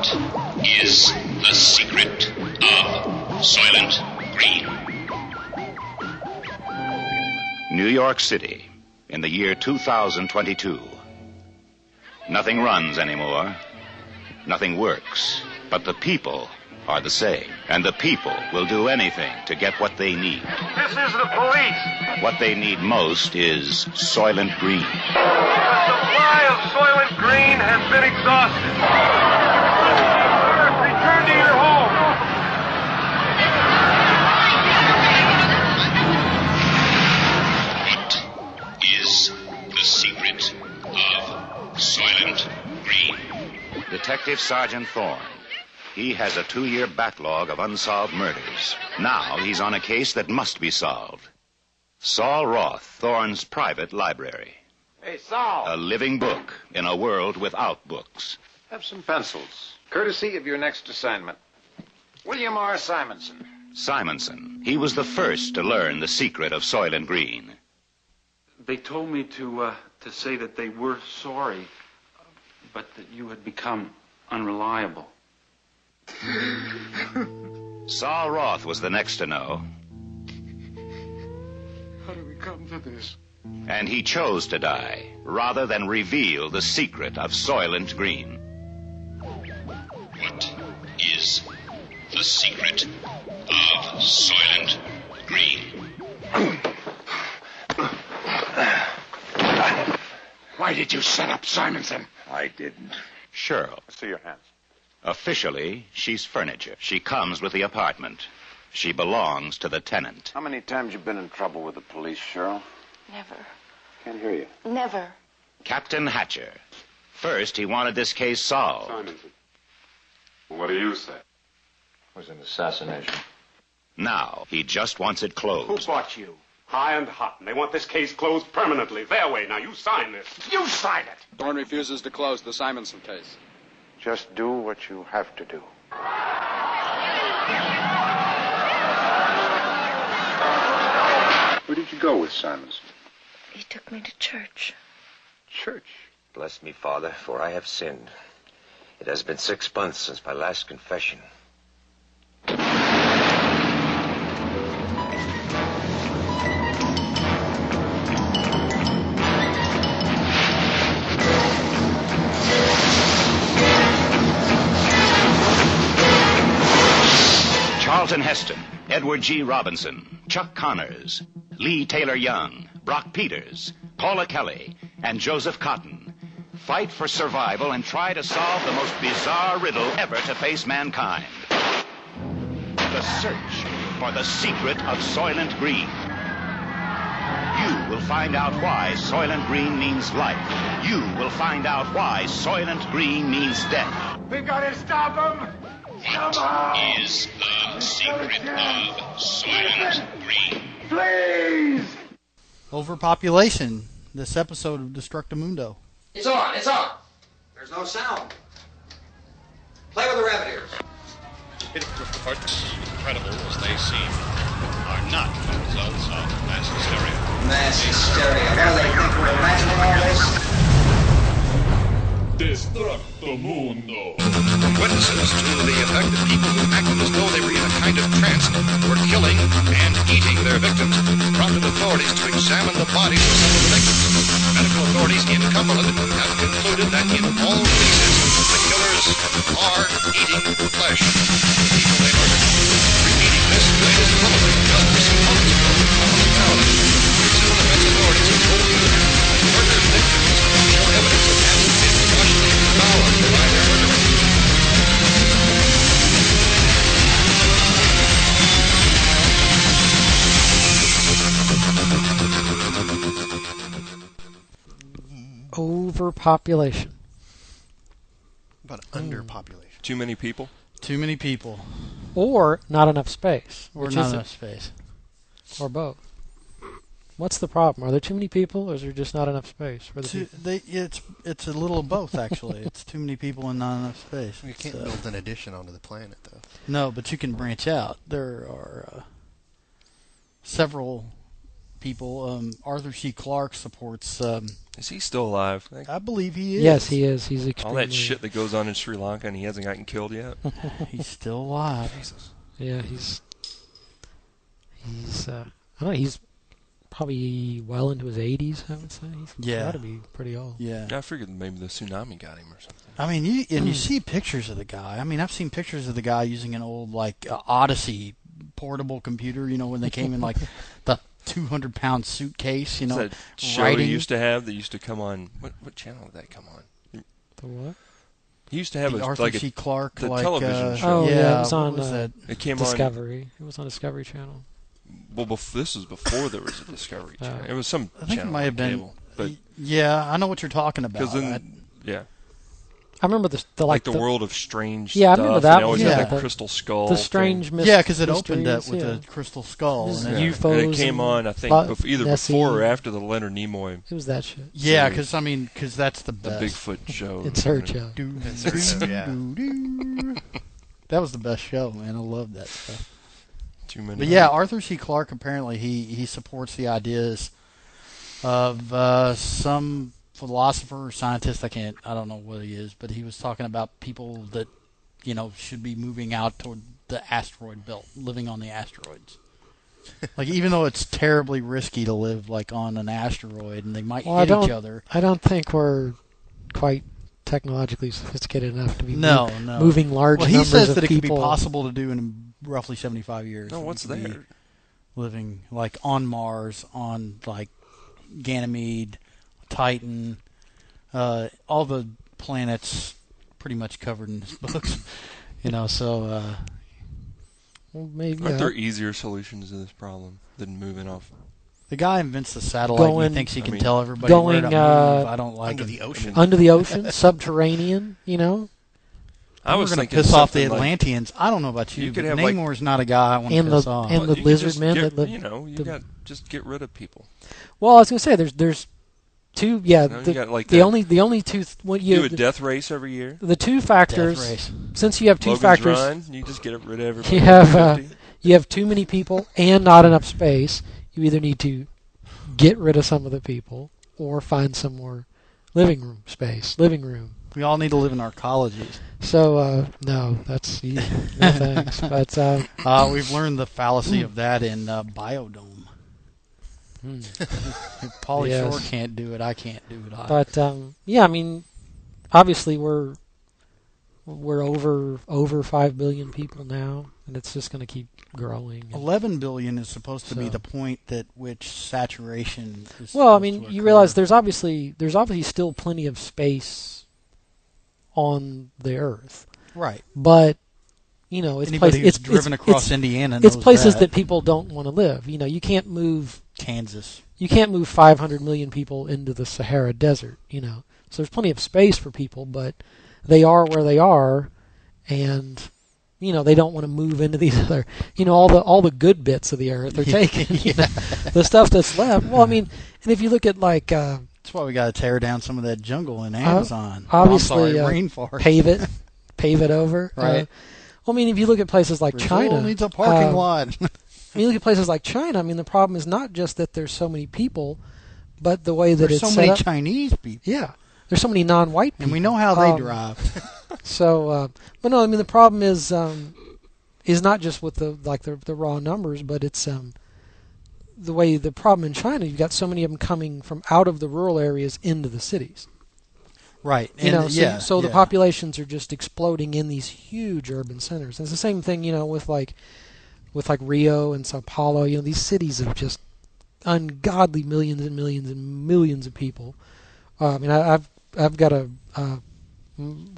What is the secret of Soylent Green? New York City, in the year 2022. Nothing runs anymore. Nothing works. But the people are the same. And the people will do anything to get what they need. This is the police. What they need most is Soylent Green. The supply of Soylent Green has been exhausted. Return to your home. What is the secret of Soylent Green? Detective Sergeant Thorne. He has a 2-year backlog of unsolved murders. Now he's on a case that must be solved. Saul Roth, Thorne's private library. Hey, Saul. A living book in a world without books. Have some pencils, courtesy of your next assignment. William R. Simonson. Simonson. He was the first to learn the secret of Soylent Green. They told me to say that they were sorry, but that you had become unreliable. Saul Roth was the next to know. How do we come to this? And he chose to die rather than reveal the secret of Soylent Green. What is the secret of Soylent Green? Why did you set up Simonson? I didn't. Cheryl. Let's see your hands. Officially, she's furniture. She comes with the apartment. She belongs to the tenant. How many times you been in trouble with the police, Cheryl? Never. Can't hear you. Never. Captain Hatcher. First, he wanted this case solved. Simonson. What do you say? It was an assassination. Now, he just wants it Who closed. bought you? High and hot, and they want this case closed permanently. Their way. Now, you sign this. You sign it! Thorne refuses to close the Simonson case. Just do what you have to do. Where did you go with Simonson? He took me to church. Church. Bless me, Father, for I have sinned. It has been 6 months since my last confession. Charlton Heston, Edward G. Robinson, Chuck Connors, Lee Taylor Young, Brock Peters, Paula Kelly, and Joseph Cotton fight for survival and try to solve the most bizarre riddle ever to face mankind. The search for the secret of Soylent Green. You will find out why Soylent Green means life. You will find out why Soylent Green means death. We gotta stop him! What is the secret of Soylent Green? Please! Overpopulation. This episode of Destructomundo. It's on, it's on. There's no sound. Play with the rabbit ears. Parts, incredible as they seem, are not the results of mass hysteria. Mass hysteria. What do they think we're imagining all this? Destructomundo. From witnesses to the effect that people who acted as though they were in a kind of trance were killing and eating their victims prompted authorities to examine the bodies of some of the victims. Medical authorities in Cumberland have concluded that in all cases, the killers are eating flesh. People they murdered. Repeating this, it is probably just as impossible in Cumberland County. Civil defense authorities have told you that murdered victims show evidence of having been partially devoured by their murderers. Overpopulation. About underpopulation. Too many people? Too many people. Or not enough space. Or not enough space. Or both. What's the problem? Are there too many people, or is there just not enough space for the people? It's a little of both, actually. It's too many people and not enough space. You can't build an addition onto the planet, though. No, but you can branch out. There are several people. Arthur C. Clarke supports Is he still alive? I believe he is. Yes, he is. He's All extremely... that shit that goes on in Sri Lanka and he hasn't gotten killed yet? He's still alive. Jesus. Yeah, he's I don't know, he's probably well into his 80s, I would say. He's got to be pretty old. Yeah. I figured maybe the tsunami got him or something. I mean, you see pictures of the guy. I mean, I've seen pictures of the guy using an old, like, Odyssey portable computer, when they came in, like, the 200-pound suitcase, that show writing. he used to have that used to come on... What channel did that come on? The what? He used to have Arthur C. Clarke, the television Oh, show. yeah, it was on it came Discovery. It was on Discovery Channel. Well, this was before there was a Discovery Channel. It was some I think channel it might have been. cable, but yeah, I know what you're talking about. Because then, yeah. I remember the world of strange yeah, stuff. I remember that. And always Yeah, had that crystal skull. The strange yeah, because it opened up with a crystal skull. And then UFOs. And it came on, I think, either Nessie. before or after the Leonard Nimoy. It was that shit. Yeah, because that's the best. The Bigfoot show. Insert show. Yeah. That was the best show, man. I love that stuff. Too many. But yeah, Arthur C. Clarke apparently he supports the ideas of some philosopher or scientist. I don't know what he is, but he was talking about people that should be moving out toward the asteroid belt, living on the asteroids. Like, even though it's terribly risky to live like on an asteroid and they might hit each other. I don't think we're quite technologically sophisticated enough to be no. moving large numbers of people. Well, he says that it could be possible to do in roughly 75 years. No, what's there? Living like on Mars, on like Ganymede, Titan, all the planets pretty much covered in his books. So well, maybe aren't there easier solutions to this problem than moving off? The guy invents the satellite and he thinks he can tell everybody where to move. I don't like under the ocean. Under the ocean, subterranean, I was going to thinking piss off the something like- Atlanteans. I don't know about you, but have, Namor's not a guy I want to and piss the off. and the You could lizard just men get- that live. you got just get rid of people. Well, I was going to say there's two. Yeah, No, you got like the that. only two. Do a death race every year. The two factors. Death race. Since you have two Logan's factors, Run, you just get rid of everybody. you have too many people and not enough space. You either need to get rid of some of the people or find some more living room space. We all need to live in our colleges. So no, that's no thanks. But we've learned the fallacy of that in Biodome. If Pauly Shore can't do it, I can't do it. But yeah, I mean, obviously we're over 5 billion people now, and it's just going to keep growing. 11 billion is supposed to be the point at which saturation is. Well, I mean, you realize there's obviously still plenty of space on the Earth, right? But it's anybody who's driven across Indiana knows it's places that. that people don't want to live. You can't move Kansas. You can't move 500 million people into the Sahara Desert. So there's plenty of space for people, but they are where they are, and they don't want to move into these other. All the good bits of the Earth are taken. The stuff that's left. Well, I mean, and if you look at like. That's why we got to tear down some of that jungle in Amazon. Obviously, rainforest. pave it over. Right. Well, I mean, if you look at places like Brazil China, needs a parking lot. When you look at places like China, I mean, the problem is not just that there's so many people, but the way that there's it's so set many up. Chinese people. Yeah, there's so many non-white people, and we know how they drive. So, but no, I mean, the problem is not just with the raw numbers, but it's the way the problem in China. You've got so many of them coming from out of the rural areas into the cities. Right. So the populations are just exploding in these huge urban centers. And it's the same thing, with Rio and Sao Paulo. These cities of just ungodly millions and millions and millions of people. I mean, I've got a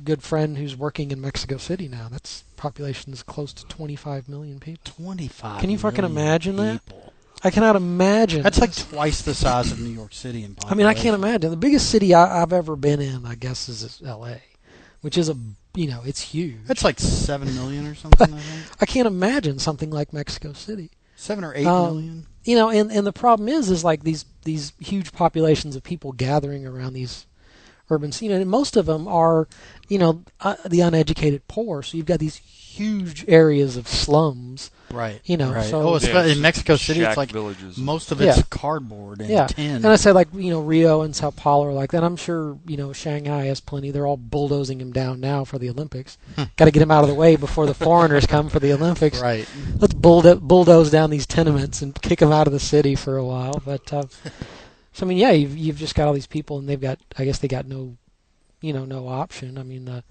good friend who's working in Mexico City now. That's population is close to 25 million people. 25. Can you fucking imagine people. that? I cannot imagine. That's like twice the size of New York City in population. I mean, I can't imagine. The biggest city I've ever been in, I guess, is L.A., which is it's huge. That's like 7 million or something, I think. I can't imagine something like Mexico City. 7 or 8 million. And the problem is like these huge populations of people gathering around these urban, and most of them are, the uneducated poor. So you've got these huge areas of slums. Right. Right. So in Mexico City, it's like villages. most of it's cardboard and tin. And I say like Rio and Sao Paulo are like that. I'm sure Shanghai has plenty. They're all bulldozing them down now for the Olympics. Got to get them out of the way before the foreigners come for the Olympics. Right. Let's bulldoze down these tenements and kick them out of the city for a while. But so I mean, you've just got all these people, and I guess they got no option. I mean, the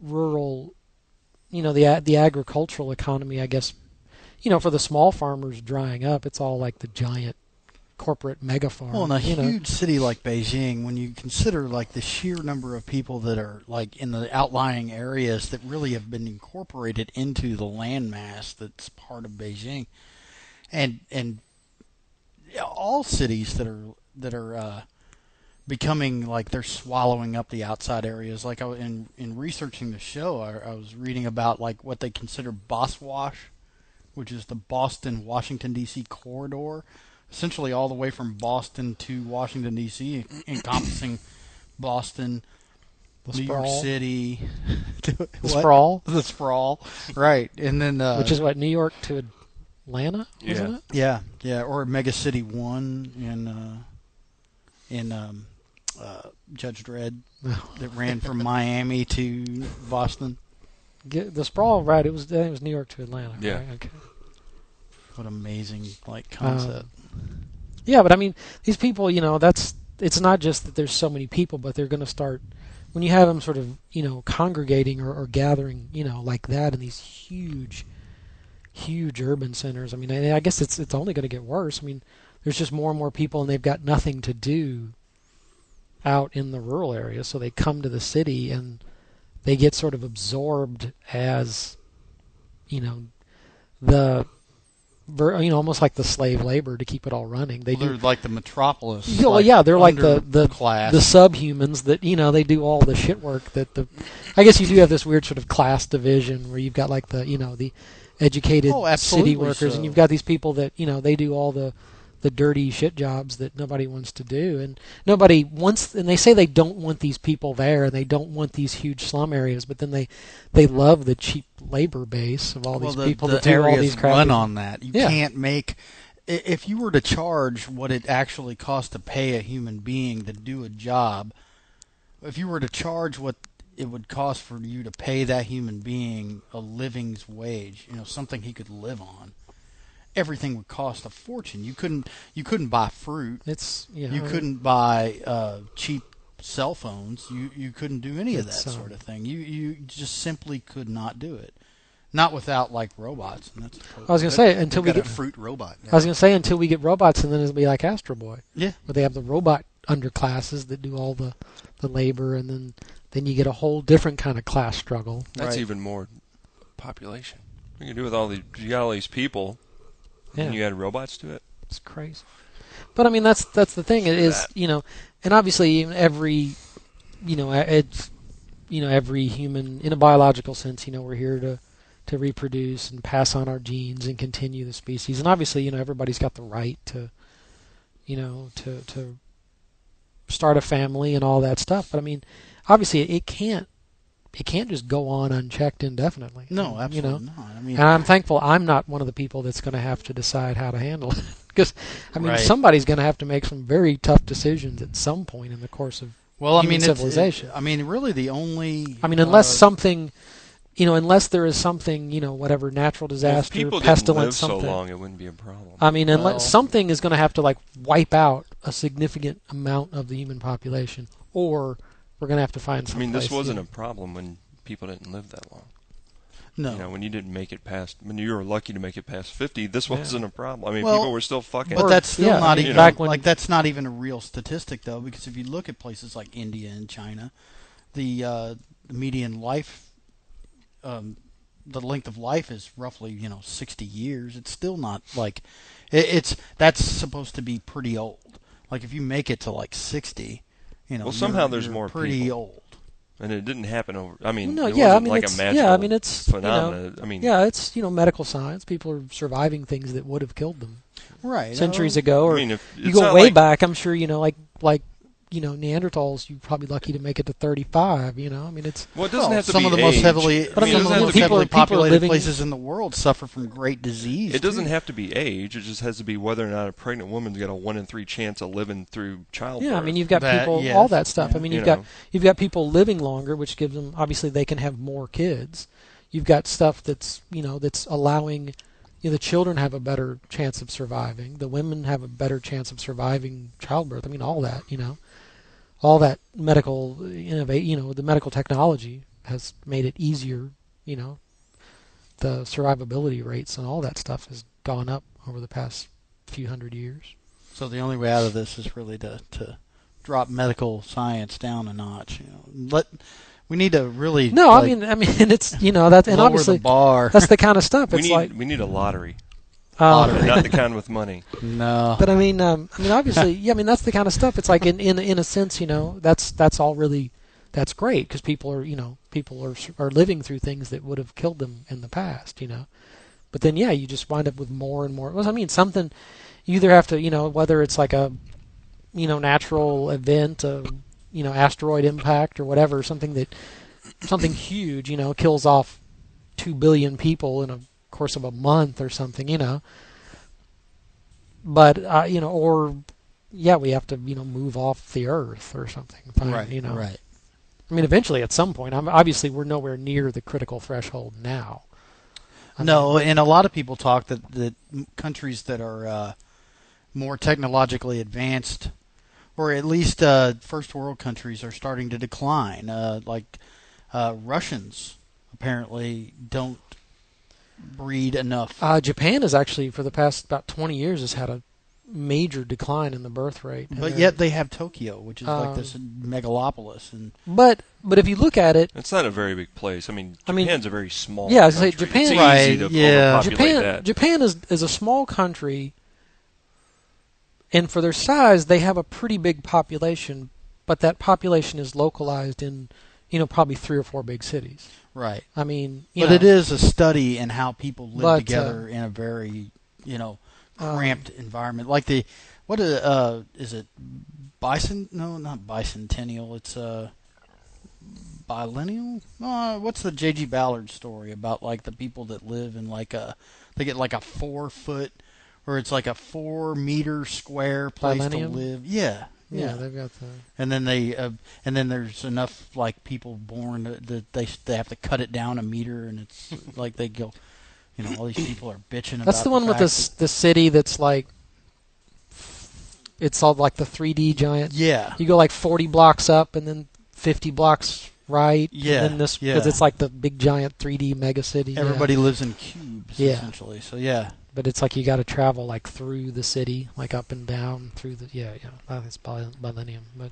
rural, the agricultural economy, I guess. For the small farmers drying up, it's all like the giant corporate mega farms. Well, in a huge city like Beijing, when you consider like the sheer number of people that are like in the outlying areas that really have been incorporated into the landmass that's part of Beijing, and all cities that are becoming like they're swallowing up the outside areas. Like in researching the show, I was reading about like what they consider Boswash, which is the Boston-Washington, D.C. corridor, essentially all the way from Boston to Washington, D.C., encompassing Boston, New York City. The sprawl? The sprawl, right. And then which is what, New York to Atlanta, wasn't it? Yeah, or Mega City 1 in Judge Dredd that ran from Miami to Boston. The sprawl, right? I think it was New York to Atlanta. Yeah. Right? Okay. What amazing concept. Yeah, but I mean, these people, it's not just that there's so many people, but they're going to start when you have them sort of, congregating or gathering, like that in these huge urban centers. I mean, I guess it's only going to get worse. I mean, there's just more and more people, and they've got nothing to do out in the rural areas, so they come to the city and they get sort of absorbed as, almost like the slave labor to keep it all running. They're like the metropolis. They're like the class, the subhumans that they do all the shit work. I guess you do have this weird sort of class division where you've got like the educated city workers, and you've got these people that they do all the dirty shit jobs that nobody wants to do, and nobody wants. And they say they don't want these people there, and they don't want these huge slum areas. But then they love the cheap labor base of all these people that do all these crappy. Run on that. You can't make. If you were to charge what it actually costs to pay a human being to do a job, if you were to charge what it would cost for you to pay that human being a living's wage, something he could live on, everything would cost a fortune. You couldn't buy fruit. You couldn't buy cheap cell phones. You couldn't do any of that sort of thing. You just simply could not do it. Not without like robots. And that's I was going to say until we get a fruit robot. Now. I was going to say until we get robots, and then it'll be like Astro Boy. Yeah. Where they have the robot underclasses that do all the labor, and then you get a whole different kind of class struggle. That's even more population. You can do with you got all these people. And you add robots to it. It's crazy. But I mean, that's the thing is, and obviously every human in a biological sense, we're here to reproduce and pass on our genes and continue the species. And obviously, everybody's got the right to start a family and all that stuff. But I mean, obviously it can't just go on unchecked indefinitely. No, absolutely not. I mean, and I'm thankful I'm not one of the people that's going to have to decide how to handle it. Because, somebody's going to have to make some very tough decisions at some point in the course of human civilization. Really the only... unless something... unless there is something, whatever, natural disaster, people pestilence, didn't live something. so long, it wouldn't be a problem. Unless something is going to have to, wipe out a significant amount of the human population, or we're going to have to find some this wasn't a problem when people didn't live that long. No. When you didn't make it past, when you were lucky to make it past 50, this wasn't a problem. People were still fucking. But that's still not even that's not even a real statistic though, because if you look at places like India and China, the median life, the length of life is roughly 60 years. It's still not like that's supposed to be pretty old. Like if you make it to 60, somehow there's more pretty people. Old. And it didn't happen over. No, it wasn't like a magical it's phenomenon. It's medical science. People are surviving things that would have killed them, right? Centuries ago, or if you go way back. I'm sure like Neanderthals, you're probably lucky to make it to 35. I mean, it's well, it doesn't have to some be of the age. most heavily, But I mean, some of the most people heavily are populated living- places in the world suffer from great disease. It doesn't have to be age. It just has to be whether or not a pregnant woman's got a 1 in 3 chance of living through childbirth. Yeah, I mean, you've got people, yes, all that stuff. yeah. I mean, you've got people living longer, which gives them, obviously, they can have more kids. You've got stuff that's that's allowing the children have a better chance of surviving. The women have a better chance of surviving childbirth. I mean, all that, all that medical the medical technology has made it easier. The survivability rates and all that stuff has gone up over the past few hundred years. So the only way out of this is really to drop medical science down a notch. We need to really I mean it's that, and lower obviously the bar. That's the kind of stuff. we need a lottery. Lottery. Not the kind with money. No. But I mean obviously, that's the kind of stuff. It's like in a sense, that's all really, that's great because people are living through things that would have killed them in the past, But then you just wind up with more and more. Well, I mean, something you either have to, whether it's like a natural event, asteroid impact or whatever, something huge, kills off 2 billion people in a course of a month or something, But we have to move off the Earth or something. Right. Right. I mean, eventually, at some point, obviously we're nowhere near the critical threshold now. And a lot of people talk that countries that are more technologically advanced, or at least first world countries, are starting to decline. Like Russians apparently don't breed enough. Japan has actually, for the past about 20 years, has had a major decline in the birth rate. But yet they have Tokyo, which is like this megalopolis. But if you look at it, it's not a very big place. I mean, Japan's a very small. Yeah, I was country. say Japan. It's easy right? to Yeah, overpopulate that. Japan is a small country, and for their size, they have a pretty big population. But that population is localized in, probably 3 or 4 big cities. Right. I mean, but it is a study in how people live together in a very, cramped environment. Like is it bison? No, not bicentennial. It's biennial. What's the J.G. Ballard story about? Like the people that live in they get like a 4 foot, or it's like a 4 meter square place Biennium? to live. Yeah. Yeah, they've got the. And then then there's enough like people born that they have to cut it down a meter, and it's like they go, all these people are bitching about. That's the one with the city that's like, it's all like the 3D giant. Yeah. You go like 40 blocks up and then 50 blocks right. Yeah. And then because it's like the big giant 3D mega city. Everybody lives in cubes essentially. So yeah. But it's like you got to travel like through the city, like up and down through the I think it's Millennium, but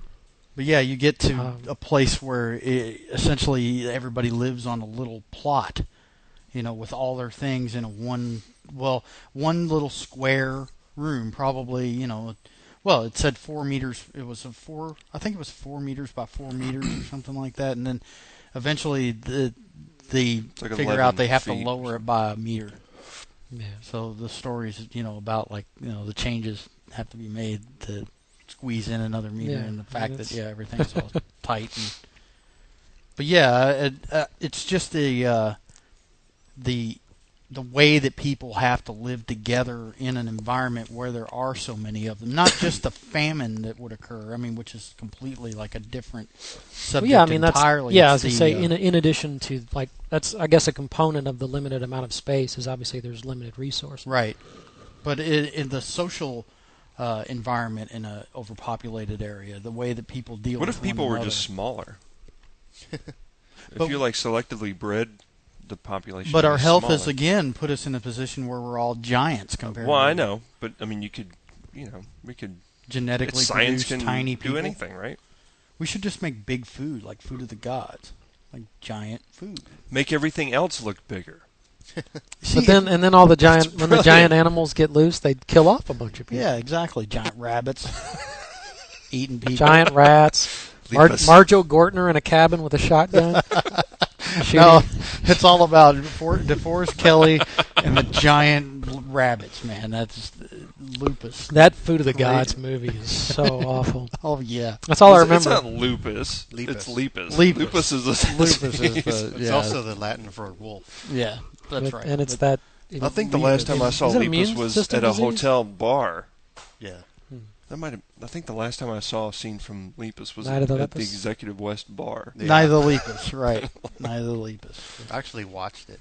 yeah, you get to a place where essentially everybody lives on a little plot, with all their things in one little square room, probably, well, it said 4 meters. It was I think it was 4 meters by 4 meters or something like that, and then eventually they figure out they have to lower it by a meter. Yeah. So the stories, about the changes have to be made to squeeze in another meter, and the fact that everything's all tight. But it's just the way that people have to live together in an environment where there are so many of them. Not just the famine that would occur. I mean, which is completely like a different subject entirely. I was going to say, in addition to, like, that's, I guess, a component of the limited amount of space is obviously there's limited resources. Right. But in the social environment in an overpopulated area, the way that people deal with What if people were another. just smaller? If you, like, selectively bred the population. But our health smaller. has again put us in a position where we're all giants compared. Well, to I know, but I mean, we could genetically science produce can tiny people. do anything, right? We should just make big food, like food of the gods, like giant food. Make everything else look bigger. But then all the giant when the giant animals get loose, they kill off a bunch of people. Yeah, exactly. Giant rabbits eating people. Giant rats. Marjo Gortner in a cabin with a shotgun. No, it's all about DeForest Kelly and the giant rabbits, man. That's lupus. That Food of the Gods movie is so awful. Oh yeah, that's all I remember. It's not lupus. It's lepus. Lepus is It's also the Latin for wolf. Yeah, that's right. And it's that. I think the last time I saw lepus was at a hotel bar. Yeah. That might have. I think the last time I saw a scene from lepus was Night at of the the Lepus? Executive West bar. Yeah. Night of the Lepus, right? Night of the Lepus. I actually watched it.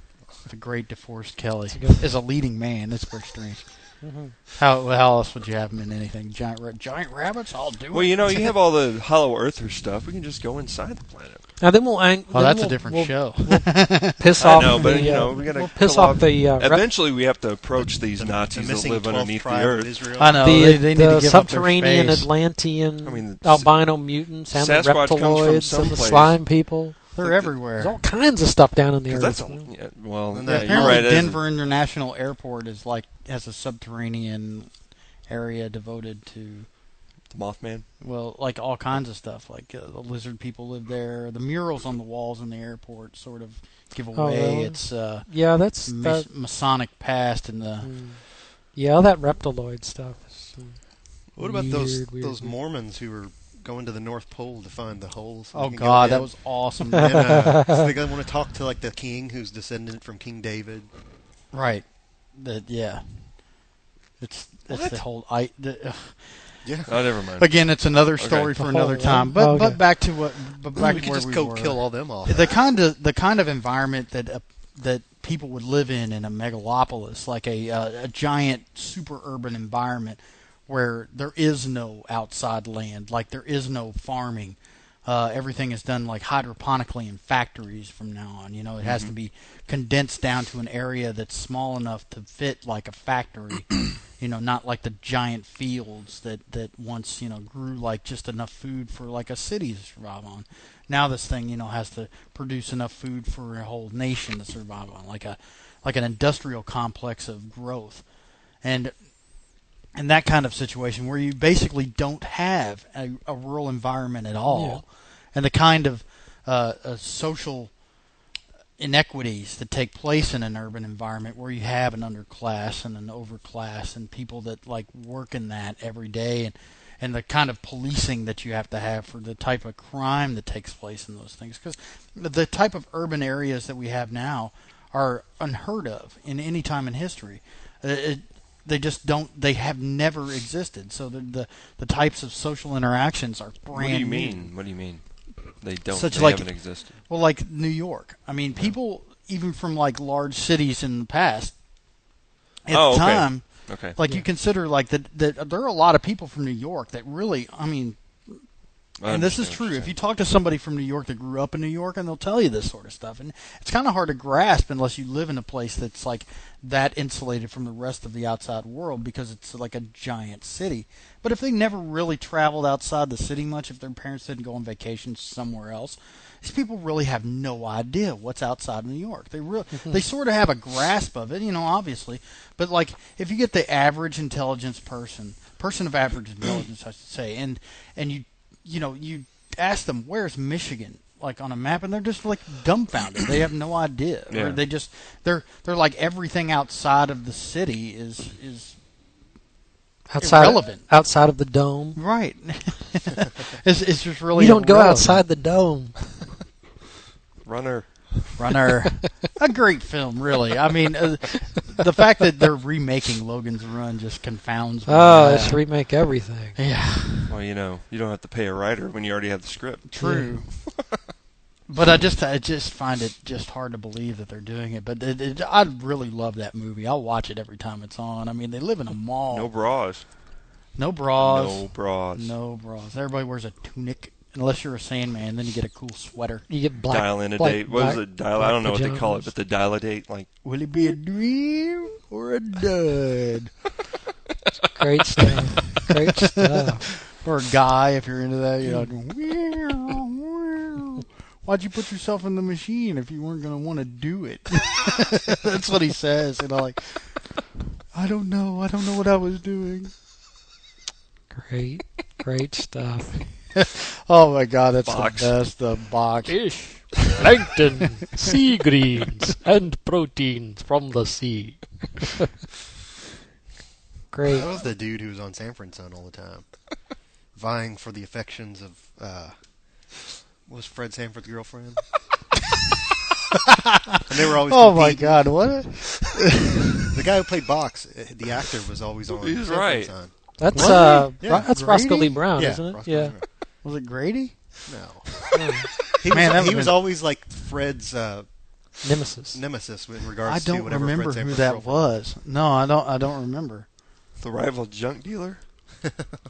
The great DeForest Kelly is a leading man. That's very strange. Mm-hmm. How else would you have him in anything? Giant rabbits? I'll do it. Well, you know, you have all the Hollow Earther stuff. We can just go inside the planet. Now then we'll. That's a different show. We'll piss off. I know, but the, you know, we gotta we'll piss off the. Eventually, we have to approach these Nazis that live underneath the earth. I know the they need to give subterranean up their space. Atlantean albino mutants and the Sasquatch comes from reptiloids and the someplace. slime people. They're everywhere. There's all kinds of stuff down in the earth. Apparently you're right. Denver International Airport has a subterranean area devoted to the Mothman. Well, like all kinds of stuff. Like the lizard people live there. The murals on the walls in the airport sort of give away its that's Masonic past and the all that reptiloid stuff. Is what about weird, those Mormons who were going to the North Pole to find the holes? Oh God, that was awesome. And, so they want to talk to like the king who's descendant from King David. Right. It's the whole yeah. Oh, never mind. Again, it's another story for another time. But back to where we just go were. Kill all them off. The kind of environment that people would live in a megalopolis, like a giant super urban environment where there is no outside land, like there is no farming. Everything is done like hydroponically in factories from now on. You know, it has to be condensed down to an area that's small enough to fit like a factory. You know, not like the giant fields that once, you know, grew like just enough food for like a city to survive on. Now this thing, you know, has to produce enough food for a whole nation to survive on, like an industrial complex of growth. And that kind of situation where you basically don't have a rural environment at all, and the kind of social inequities that take place in an urban environment where you have an underclass and an overclass and people that like work in that every day, and the kind of policing that you have to have for the type of crime that takes place in those things, because the type of urban areas that we have now are unheard of in any time in history. They just don't. They have never existed. So the types of social interactions are brand new. What do you mean? They don't. They haven't existed. Well, like New York. I mean, people even from like large cities in the past. At the time, you consider like that there are a lot of people from New York that really. I mean. And this is true. If you talk to somebody from New York that grew up in New York, and they'll tell you this sort of stuff, and it's kind of hard to grasp unless you live in a place that's like that insulated from the rest of the outside world, because it's like a giant city. But if they never really traveled outside the city much, if their parents didn't go on vacation somewhere else, these people really have no idea what's outside New York. They sort of have a grasp of it, you know, obviously. But like if you get the average intelligence person of average intelligence, I should say, and you ask them, where's Michigan, like on a map, and they're just like dumbfounded. They have no idea. Yeah. Or they're like everything outside of the city is irrelevant. Outside of the dome. Right. it's just really You don't go irrelevant. outside the dome. Runner. A great film, really. I mean, the fact that they're remaking Logan's Run just confounds me. Let's remake everything. Yeah. Well, you know, you don't have to pay a writer when you already have the script. True. But I just find it just hard to believe that they're doing it. But I really love that movie. I'll watch it every time it's on. I mean, they live in a mall. No bras. No bras. No bras. No bras. Everybody wears a tunic. Unless you're a Sandman, then you get a cool sweater. You get black. Dial in a date. What is it? I don't know what they call it, but the dial a date. Like, will it be a dream or a dud? Great stuff. Great stuff. Or a guy, if you're into that, you're like, why'd you put yourself in the machine if you weren't going to want to do it? That's what he says. You know, like, I don't know what I was doing. Great stuff. Oh my God, that's the best. The box. Fish, plankton, sea greens, and proteins from the sea. Great. That was the dude who was on Sanford Son all the time, vying for the affections of what was Fred Sanford's girlfriend? And they were always Oh my competing. God! What? The guy who played box, the actor, was always on. He's Sanford right. Son. That's Yeah, that's Roscoe Lee Brown, Yeah, isn't it? Roscoe Yeah. Lee Brown. Was it Grady? No. He was, Man, that he would've was been- always like Fred's Nemesis. in I regards to don't whatever remember Fred who Sanford's that girlfriend was. No, I don't. I don't remember. The rival junk dealer.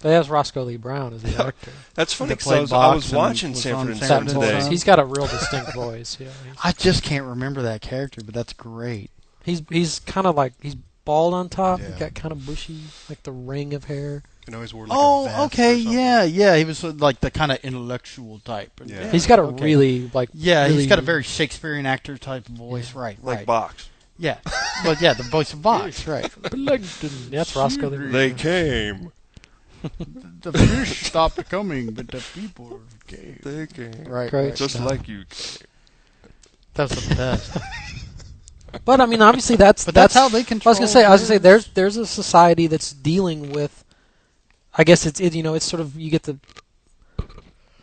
That's Roscoe Lee Brown as the actor. That's funny That because I played was box and watching was Sanford on and Sanford Son and today. Son. He's got a real distinct voice. Yeah. I just can't remember that character, but that's great. He's kind of like he's bald on top. Yeah. He's got kind of bushy, like the ring of hair. and always wore like a vest okay, or something. yeah. He was like the kind of intellectual type. Yeah. He's got a okay. really like Yeah, really, he's got a very Shakespearean actor type of voice. Right, Like right. box. Yeah, well, yeah, the voice of Vox. Right. Plankton. That's Roscoe Lee Brown. They came. The fish stopped coming, but the people came. They came. Right, Great right. Just stuff. like you came. That's the best. But I mean, obviously that's how they control. I was gonna say there's a society that's dealing with. I guess it's sort of you get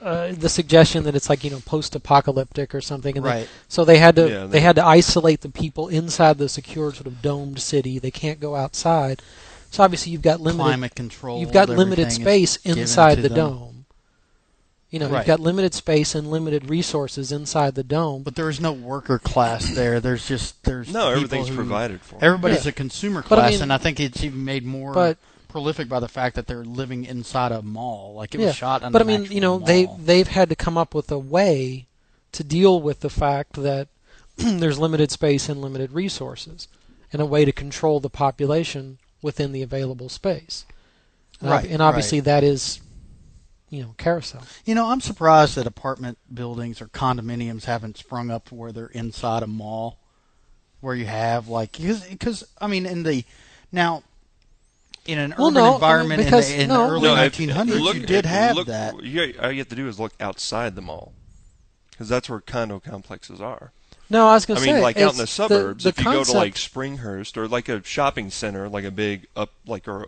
the suggestion that it's like post-apocalyptic or something, and Right. so they had to Yeah, they had to isolate the people inside the secure sort of domed city. They can't go outside. So obviously you've got limited climate control. You've got limited everything space is given inside to the them. dome. Right. You've got limited space and limited resources inside the dome. But there is no worker class there. There's No, people everything's who- provided for. Everybody's Yeah. a consumer But I class, mean- and I think it's even made more But- prolific by the fact that they're living inside a mall. Like it was shot on but I an mean, actual mall. they've had to come up with a way to deal with the fact that there's limited space and limited resources, and a way to control the population within the available space. Right, And obviously right. that is, carousel. I'm surprised that apartment buildings or condominiums haven't sprung up to where they're inside a mall, where you have because I mean in an urban environment in the early 1900s, you did have that. All you have to do is look outside the mall, because that's where condo complexes are. No, I was going to say, like out in the it's suburbs, the if you go to concept- like Springhurst or like a shopping center, like a big or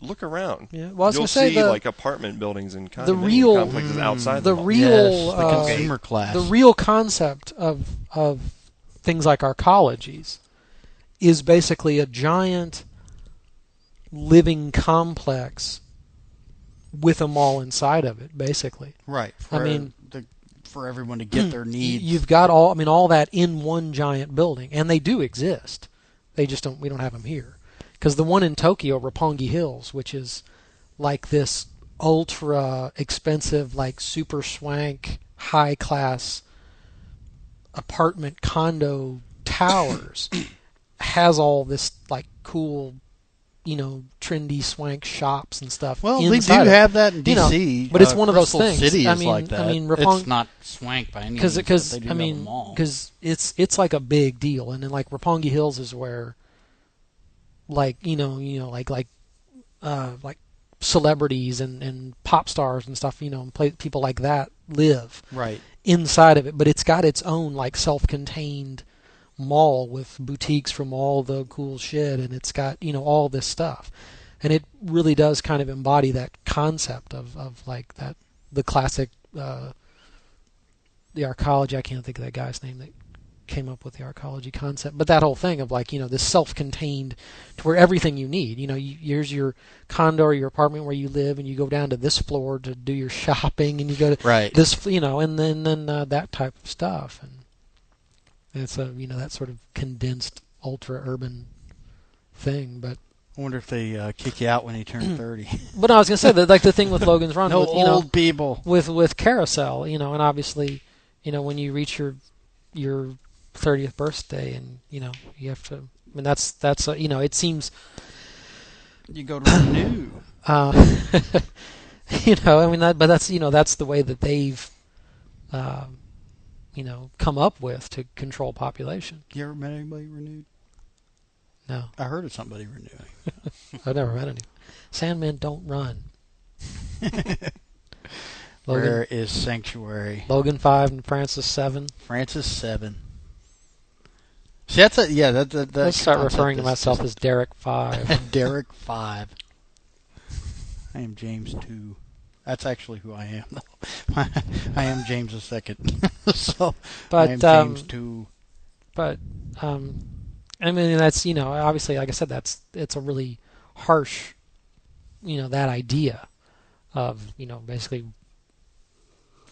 look around. Yeah, well, I was you'll gonna say see the- like apartment buildings and the condominium real complexes outside the mall. real the consumer class. The real concept of things like arcologies is basically a giant living complex with a mall inside of it, basically. Right. For everyone to get their needs. You've got all that in one giant building, and they do exist. They just we don't have them here. Because the one in Tokyo, Roppongi Hills, which is like this ultra expensive, like super swank, high class apartment condo towers, has all this like cool, trendy swank shops and stuff. Well, they do inside it. have that in D.C. But it's one of those Crystal things. City I is mean, like that. It's not swank by any means. because but they do have a mall. because it's like a big deal, and then like Roppongi Hills is where, like like celebrities and pop stars and stuff, people like that live right inside of it. But it's got its own like self-contained mall with boutiques from all the cool shit, and it's got all this stuff, and it really does kind of embody that concept of like that the classic the arcology. I can't think of that guy's name that came up with the arcology concept, but that whole thing of like this self-contained to where everything you need, here's your condo or your apartment where you live, and you go down to this floor to do your shopping, and you go to this, and then that type of stuff. And it's a that sort of condensed ultra urban thing. But I wonder if they kick you out when you turn 30. But no, I was gonna say that like the thing with Logan's Run, no with, old people with Carousel, and obviously, when you reach your 30th birthday, and you have to. I mean, that's it seems. You go to renew. But that's that's the way that they've. Come up with to control population. You ever met anybody renewed? No. I heard of somebody renewing. I've never met any. Sandmen don't run. Where is Sanctuary? Logan 5 and Francis 7. Francis 7. See, that's that Let's start concept referring to is myself just- as Derek 5. Derek 5. I am James 2. That's actually who I am, though. I am James the Second. So, But, I am James 2. But, I mean, that's, obviously, like I said, it's a really harsh, that idea of, basically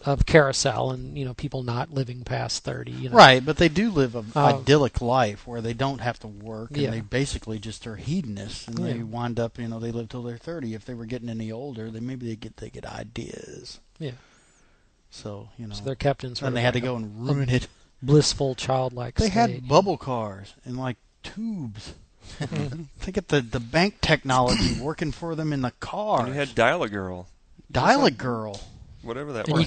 of carousel and, people not living past 30. Right, but they do live an idyllic life where they don't have to work and they basically just are hedonists and they wind up, they live till they're 30. If they were getting any older, then maybe they get ideas. Yeah. So, So they're kept in sort and of they had like to go and ruin it. Blissful, childlike They state. had bubble cars and like tubes. They get the bank technology working for them in the car. And you had Dial-A-Girl. Dial-A-Girl. Whatever that And was.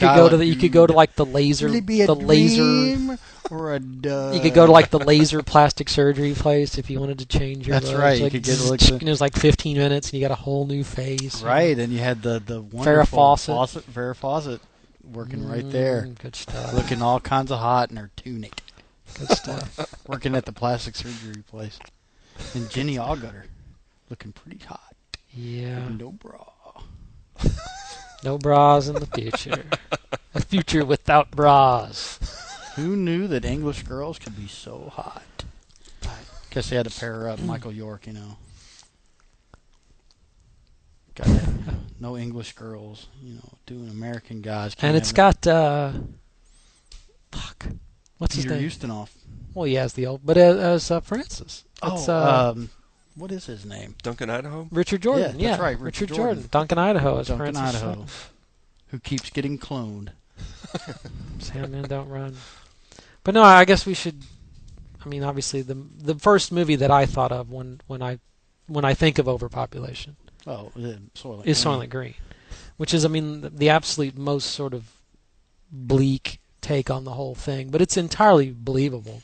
you could go to like the laser, Will it be a the laser, dream or a you could go to like the laser plastic surgery place if you wanted to change your. That's right. Like, you could get and it was like 15 minutes, and you got a whole new face. Right, and you had the Farrah wonderful Fawcett. Farrah Fawcett working right there, Good stuff. looking all kinds of hot in her tunic. Good stuff. Working at the plastic surgery place, and Jenny Allgutter looking pretty hot. Yeah. With no bra. No bras in the future. A future without bras. Who knew that English girls could be so hot? Guess they had to pair up Michael York, Got no English girls, doing American guys. And it's got what's Peter his name? Ustinov. Well, he has the old, but as Francis. It's, what is his name? Duncan, Idaho? Richard Jordan. Yeah, that's right. Richard Jordan. Duncan, Idaho is Duncan, Francis. Idaho. Who keeps getting cloned. Sandman don't run. But no, I guess we should. I mean, obviously, the first movie that I thought of when I think of overpopulation, Soylent Green, which is, I mean, the absolute most sort of bleak take on the whole thing, but it's entirely believable.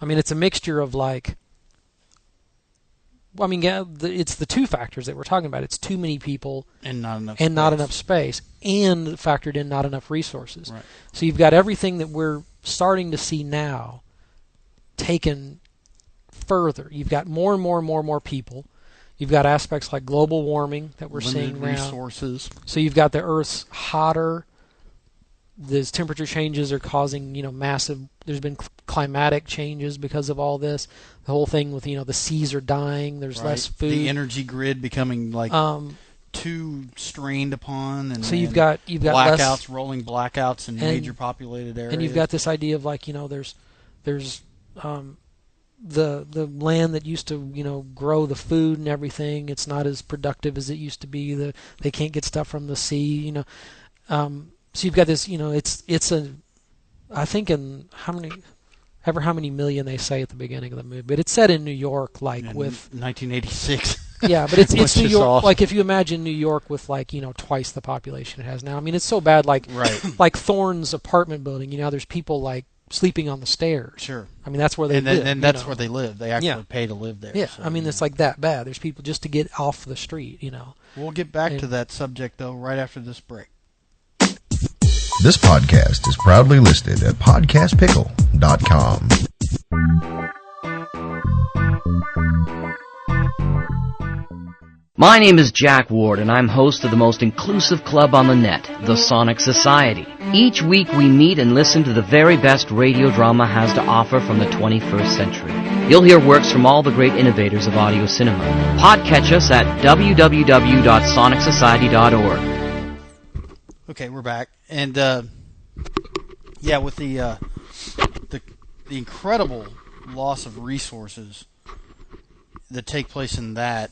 I mean, it's a mixture of like. Well, I mean, it's the two factors that we're talking about. It's too many people and not enough space, and factored in not enough resources. Right. So you've got everything that we're starting to see now taken further. You've got more and more people. You've got aspects like global warming that we're seeing now. Resources. So you've got the Earth's hotter. These temperature changes are causing, massive. There's been climatic changes because of all this. The whole thing with, the seas are dying. There's less food. The energy grid becoming like too strained upon, and so you've got blackouts, rolling blackouts in major populated areas. And you've got this idea of like, there's the land that used to grow the food and everything. It's not as productive as it used to be. They can't get stuff from the sea. So you've got this, it's a, I think in how many million they say at the beginning of the movie, but it's set in New York, like with 1986. Yeah, but it's New York. Awesome. Like if you imagine New York with like twice the population it has now. I mean, it's so bad. Like like Thorne's apartment building. There's people like sleeping on the stairs. Sure. I mean, that's where they live. And that's where they live. They actually pay to live there. Yeah. So, I mean, it's like that bad. There's people just to get off the street. We'll get back to that subject though right after this break. This podcast is proudly listed at podcastpickle.com. My name is Jack Ward, and I'm host of the most inclusive club on the net, the Sonic Society. Each week we meet and listen to the very best radio drama has to offer from the 21st century. You'll hear works from all the great innovators of audio cinema. Podcatch us at www.sonicsociety.org. Okay, we're back, and with the incredible loss of resources that take place in that,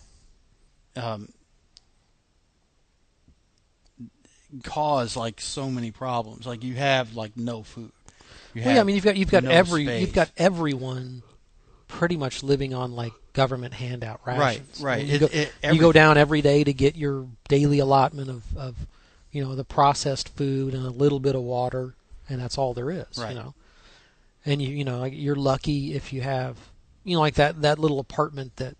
cause like so many problems. Like you have like no food. You've got everyone pretty much living on like government handout rations. Right. You go down every day to get your daily allotment of the processed food and a little bit of water, and that's all there is. Right. And you're lucky if you have like that little apartment that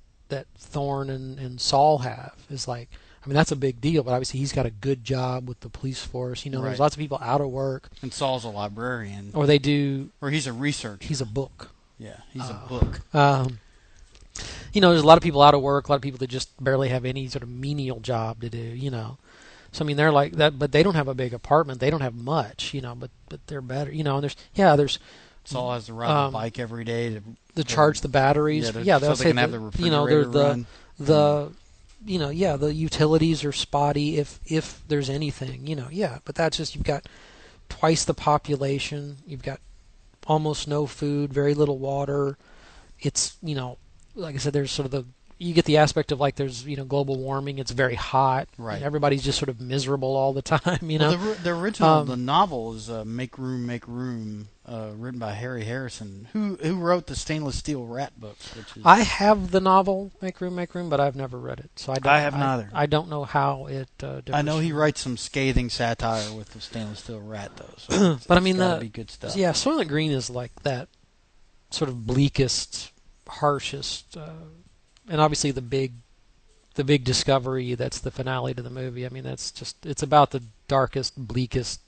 Thorne and Saul have is like. I mean, that's a big deal, but obviously he's got a good job with the police force. There's lots of people out of work. And Saul's a librarian. Or they do. Or he's a researcher. He's a book. Yeah, he's a book. There's a lot of people out of work, a lot of people that just barely have any sort of menial job to do, So, I mean, they're like that, but they don't have a big apartment. They don't have much, but they're better, and there's... Saul has to ride the bike every day to charge the batteries. Yeah, so they can have the refrigerator run. The utilities are spotty if there's anything, but that's just, you've got twice the population, you've got almost no food, very little water. It's, like I said, there's sort of you get the aspect of like there's global warming. It's very hot. Right. Everybody's just sort of miserable all the time. Well, the original the novel is Make Room, Make Room, written by Harry Harrison, who wrote the Stainless Steel Rat books. Which is, I have the novel Make Room, Make Room, but I've never read it, so I haven't either. I don't know how it. Differs. I know he writes some scathing satire with the Stainless Steel Rat, though. So but I mean, be good stuff. Yeah, Soylent Green is like that sort of bleakest, harshest. And obviously the big discovery that's the finale to the movie. I mean, it's about the darkest, bleakest,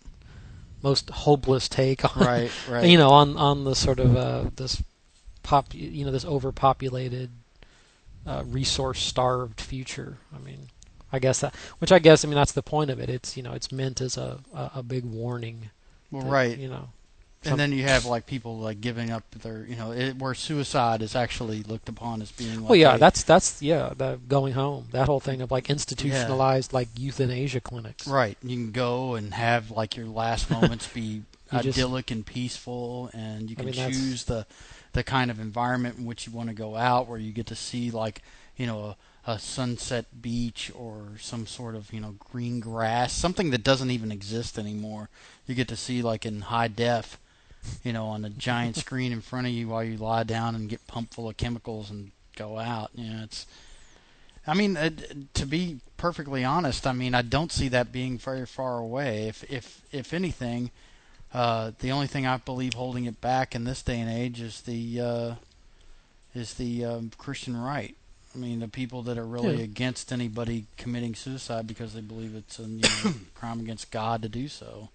most hopeless take on right. on the sort of this overpopulated, resource-starved future. I mean, that's the point of it. It's meant as a big warning. Well, that, right. And then you have like people like giving up their, where suicide is actually looked upon as being. Like that's the going home. That whole thing of like institutionalized like euthanasia clinics. Right. You can go and have like your last moments be idyllic and peaceful, and you can choose the kind of environment in which you want to go out, where you get to see like a sunset beach or some sort of green grass, something that doesn't even exist anymore. You get to see like in high def. On a giant screen in front of you while you lie down and get pumped full of chemicals and go out. To be perfectly honest, I don't see that being very far away. If anything, the only thing I believe holding it back in this day and age is the Christian right. The people that are really against anybody committing suicide because they believe it's a crime against God to do so.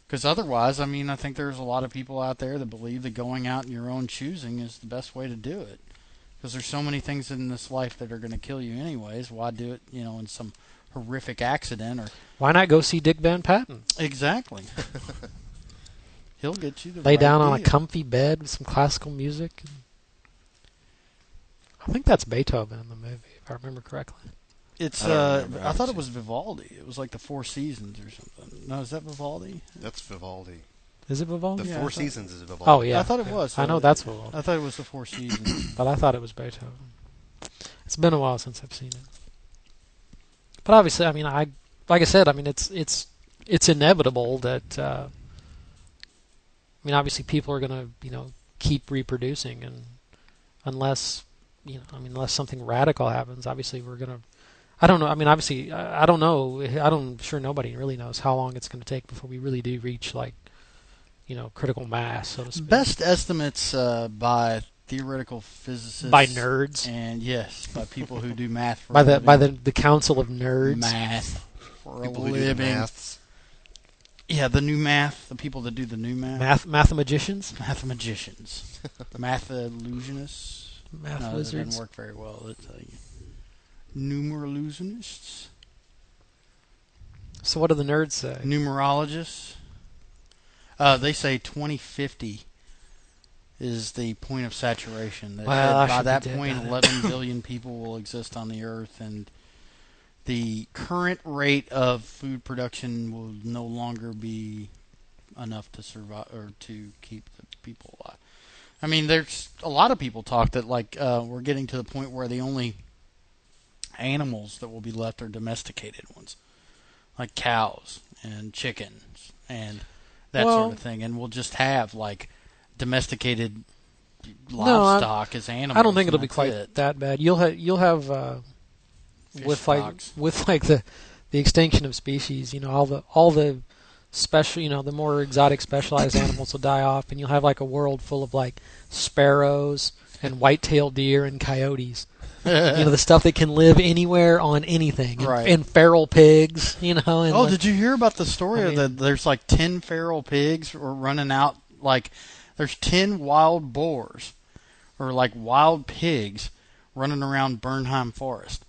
Because otherwise, I think there's a lot of people out there that believe that going out in your own choosing is the best way to do it. Because there's so many things in this life that are going to kill you anyways. Why do it, in some horrific accident? Or why not go see Dick Van Patten? Exactly. He'll get you the lay right down deal. on a comfy bed with some classical music. I think that's Beethoven in the movie, if I remember correctly. It's I thought it was Vivaldi. It was like the Four Seasons or something. No, is that Vivaldi? That's Vivaldi. Is it Vivaldi? The Four Seasons is Vivaldi. Oh yeah, I thought it was. I know that's Vivaldi. I thought it was the Four Seasons, but I thought it was Beethoven. It's been a while since I've seen it. But obviously, like I said, it's inevitable that obviously people are going to keep reproducing, and unless something radical happens, obviously we're going to. I don't know. Obviously, I don't know. I'm sure nobody really knows how long it's going to take before we really do reach critical mass, so to speak. Best estimates by theoretical physicists, by nerds, and yes, by people who do math for by the Council of Nerds, math for people a who do the living. maths. Yeah, the new math, the people that do the new math. Mathematicians, math illusionists. Math no, lizards. That didn't work very well. I'll tell you. Numerallusionists. So what do the nerds say? Numerologists. They say 2050 is the point of saturation. That by that point, 11 billion people will exist on the Earth, and the current rate of food production will no longer be enough to survive or to keep the people alive. There's a lot of people talk that we're getting to the point where the only animals that will be left are domesticated ones, like cows and chickens and that sort of thing, and we'll just have domesticated livestock as animals. I don't think it'll be quite that bad. You'll have with the extinction of species, all the special, the more exotic specialized animals will die off, and you'll have a world full of sparrows and white-tailed deer and coyotes. The stuff that can live anywhere on anything, right? And feral pigs, And did you hear about the story that there's 10 feral pigs were running out like there's 10 wild boars or like wild pigs running around Bernheim Forest.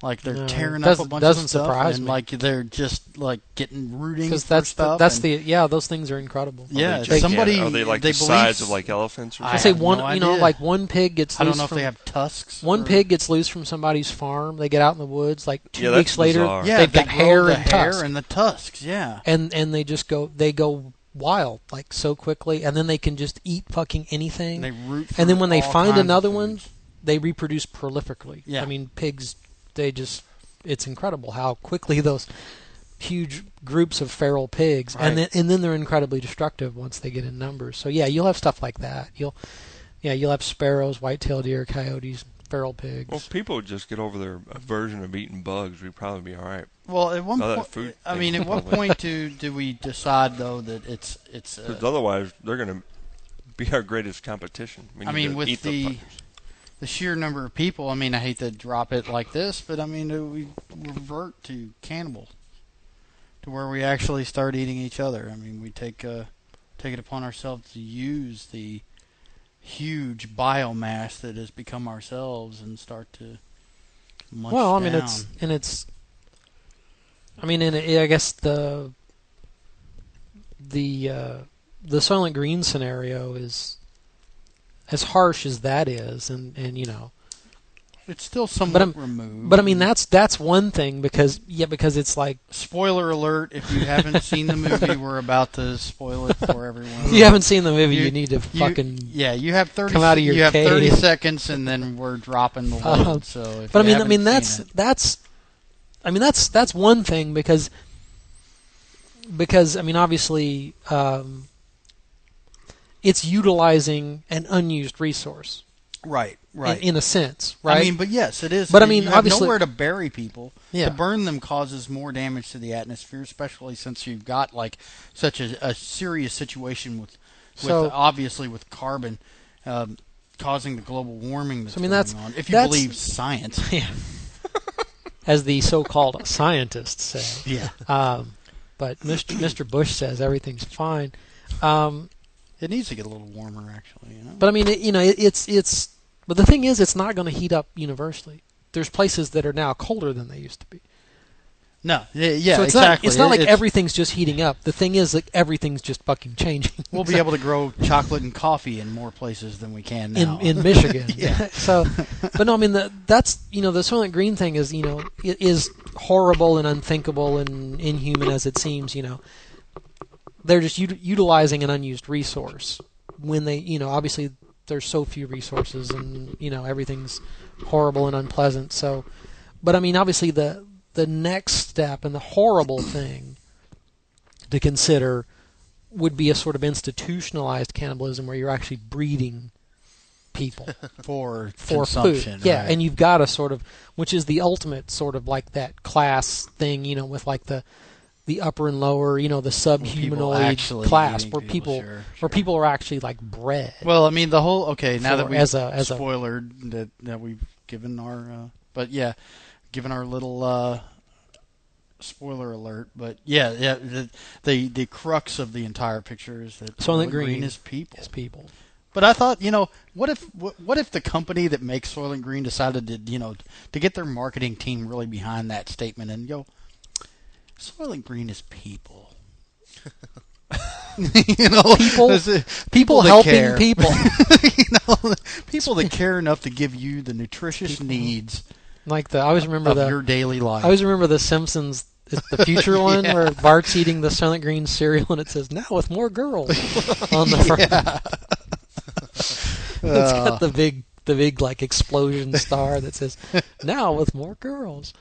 Like they're tearing up a bunch of stuff, surprise and me. like they're just like getting rooting for that's stuff. those things are incredible. Yeah, somebody are they like the size of like elephants? Or I say one, like one pig gets loose. I don't know if they have tusks. One pig gets loose from somebody's farm. They get out in the woods. Like 2 weeks later, yeah, they've got hair and the tusks. Yeah, and they just go wild like so quickly, and then they can just eat fucking anything. They root. And then when they find another one, they reproduce prolifically. Yeah, I mean pigs. It's incredible how quickly those huge groups of feral pigs, and then they're incredibly destructive once they get in numbers. So yeah, you'll have stuff like that. You'll have sparrows, white-tailed deer, coyotes, feral pigs. Well, if people would just get over their aversion of eating bugs, we'd probably be all right. Well, at one point, at what point do we decide though that it's? Because otherwise, they're going to be our greatest competition. I mean, with the sheer number of people, I mean, I hate to drop it like this, but I mean, we revert to cannibal, to where we actually start eating each other. I mean, we take it upon ourselves to use the huge biomass that has become ourselves and start to munch down. I guess the Soylent Green scenario is as harsh as that is, and it's still somewhat removed. But I mean, that's one thing because it's like spoiler alert. If you haven't seen the movie, we're about to spoil it for everyone. If you haven't seen the movie, you need to you have 30. Come out of your you have cave. 30 seconds, and then we're dropping the load. So, but I mean, that's one thing because I mean, obviously. It's utilizing an unused resource, right? In a sense, right? I mean, but yes, it is. But I mean, you have obviously, nowhere to bury people. Yeah. To burn them causes more damage to the atmosphere, especially since you've got like such a serious situation with obviously with carbon causing the global warming that's going on. If you believe science, yeah. As the so-called scientists say, yeah. But Mr. Bush says everything's fine. It needs to get a little warmer, actually. But I mean, it's. But the thing is, it's not going to heat up universally. There's places that are now colder than they used to be. No, yeah, so it's exactly. It's not like everything's just heating up. The thing is, like everything's just fucking changing. We'll be able to grow chocolate and coffee in more places than we can now in Michigan. Yeah. So, but no, I mean that's the Soylent Green thing is it is horrible and unthinkable and inhuman as it seems. They're just utilizing an unused resource when they, obviously there's so few resources and, everything's horrible and unpleasant. So, but I mean, obviously the next step and the horrible thing to consider would be a sort of institutionalized cannibalism where you're actually breeding people for food. consumption. Yeah, right. and you've got a sort of, which is the ultimate sort of like that class thing, with like the upper and lower, the subhumanoid class where people are actually like bred. Well, I mean the whole now that we've as a spoilered that we've given our given our little spoiler alert, but the crux of the entire picture is that Soylent Green is people. But I thought, what if the company that makes Soylent Green decided to get their marketing team really behind that statement and Soylent Green is people. People helping people. People that care enough to give you the nutritious needs. Like I always remember your daily life. I always remember the Simpsons, the future one where Bart's eating the Soylent Green cereal and it says "now with more girls" on the front. It's got the big like explosion star that says "now with more girls."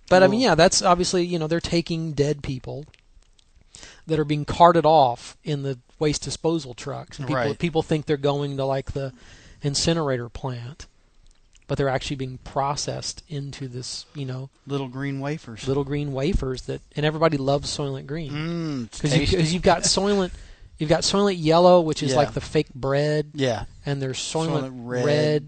But I mean, that's obviously they're taking dead people that are being carted off in the waste disposal trucks, and people think they're going to like the incinerator plant, but they're actually being processed into this little green wafers. That, and everybody loves Soylent Green because you've got Soylent. You've got Soylent Yellow, which is like the fake bread. Yeah. And there's Soylent Red.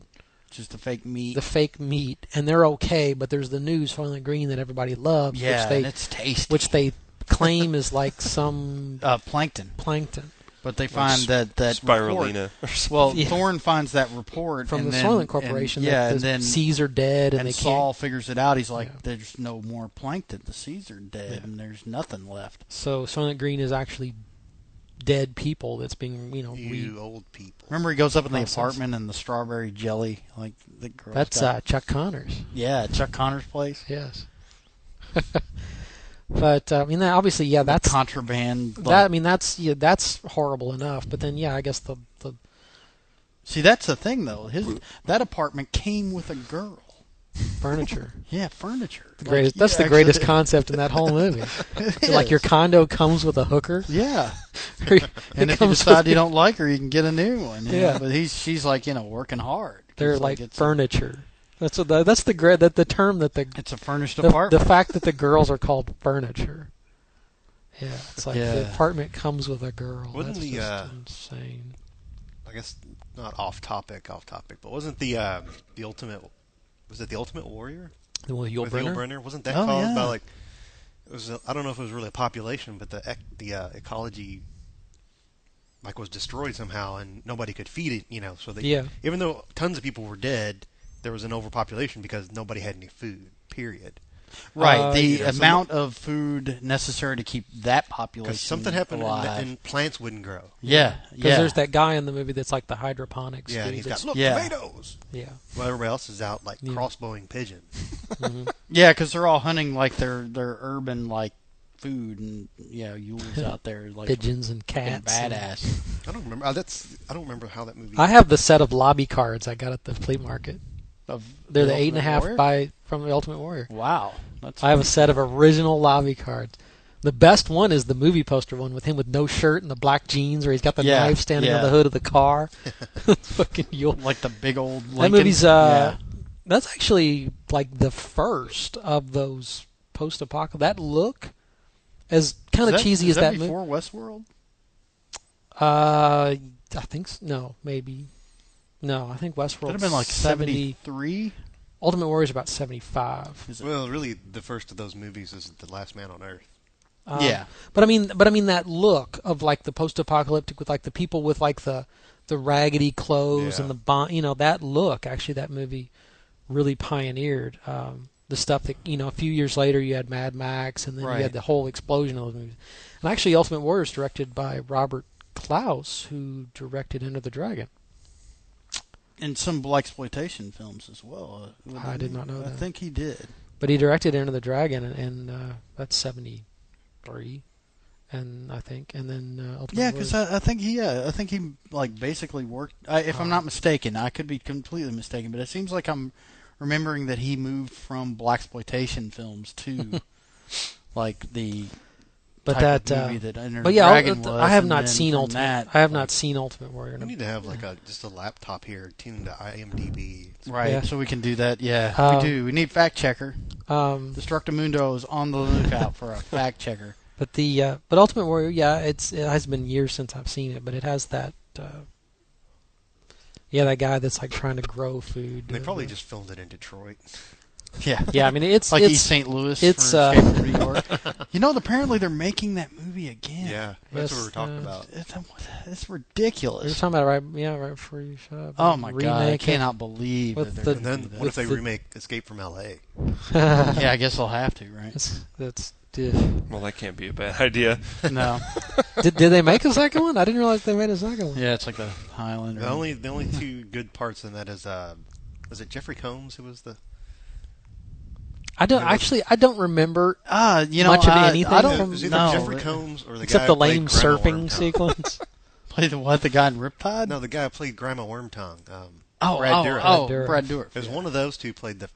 Just the fake meat. The fake meat. And they're okay, but there's the new Soylent Green that everybody loves. Yeah, and it's tasty. Which they claim is like some... plankton. But they find that spirulina. Report, well, Yeah. Thorne finds that report from and the then, Soylent Corporation. and that the then seas are dead, and and they Saul can't. figures it out. He's like, "There's no more plankton. The seas are dead, Yeah. and there's nothing left." So Soylent Green is actually dead people that's being, You old people. Remember, he goes up in the Process. apartment and the strawberry jelly, like the girl. That's Chuck Connors. Yeah, Chuck Connors' place. Yes. But obviously, yeah, that's contraband. That's horrible enough. But then, I guess the See, that's the thing though. That apartment came with a girl. Furniture. Yeah, furniture. The greatest. That's the greatest concept in that whole movie. Like your condo comes with a hooker. Yeah. And if you decide you don't like her, you can get a new one. Yeah. But she's like working hard. They're like furniture. That's the term that it's a furnished apartment. The fact that the girls are called furniture. Yeah, it's like the apartment comes with a girl. Wasn't That's the just insane. I guess not off topic, but wasn't the ultimate? Was it the Ultimate Warrior? The one with Yul Brynner? Wasn't that caused by it was I don't know if it was really a population, but the ecology was destroyed somehow and nobody could feed it, so even though tons of people were dead, there was an overpopulation because nobody had any food, period. Right, the amount of food necessary to keep that population something happened alive. and plants wouldn't grow. Yeah, because there's that guy in the movie that's like the hydroponics. Yeah, dude, and he's got tomatoes. Yeah, well, everybody else is out crossbowing pigeons. Mm-hmm. Yeah, because they're all hunting their urban food, and Yul's out there pigeons and cats. Badass. I don't remember. I don't remember how that movie. I have the set of lobby cards I got at the flea market. They're the 8.5 from the Ultimate Warrior. Wow, I have a set of original lobby cards. The best one is the movie poster one with him with no shirt and the black jeans, where he's got the knife standing on the hood of the car. Fucking Yule. Like the big old Lincoln. That movie's that's actually the first of those post-apocalyptic. That look, as kind of cheesy as that movie. Before Westworld? I think so. No, maybe. No, I think Westworld could have been 73. Ultimate Warrior is about 75. Well, really, the first of those movies is The Last Man on Earth. Yeah, but I mean that look of the post-apocalyptic with the people with the raggedy clothes and the bomb. That look. Actually, that movie really pioneered the stuff that a few years later you had Mad Max, and then you had the whole explosion of those movies. And actually, Ultimate Warrior is directed by Robert Klaus, who directed Enter the Dragon. And some blaxploitation films as well. I did not know that. I think he did. But he directed Enter the Dragon, and that's 73, and I think, and then Ultimate Warrior. Because I think he basically worked. If I'm not mistaken, I could be completely mistaken, but it seems like I'm remembering that he moved from blaxploitation films to the. But movie that Enter but the yeah, Dragon was, I have not seen Ultimate. That, I have not seen Ultimate Warrior. We need to have just a laptop here tuned to IMDb. Right, so we can do that. Yeah, we do. We need fact checker. Destructomundo is on the lookout for a fact checker. But but Ultimate Warrior, it has been years since I've seen it, but it has that. That guy that's trying to grow food. They probably just filmed it in Detroit. Yeah. I mean, it's East St. Louis. It's for Escape from New York. Apparently they're making that movie again. Yeah, that's what we're talking about. It's ridiculous. We're talking about it right before you shut up. Oh my god! I cannot believe. And then what if they remake Escape from L.A.? Yeah, I guess they'll have to, right? That's well, that can't be a bad idea. No. Did they make a second one? I didn't realize they made a second one. Yeah, it's like a Highlander. The only two good parts in that is was it Jeffrey Combs who was the. I don't remember much of anything. Is either Jeffrey Combs or the except guy the who played lame Grandma surfing Wormtongue. sequence. Play the what? The guy in Riptide? No, the guy who played Grandma Wormtongue. Brad Dourif. Brad Dourif. There's one of those two played the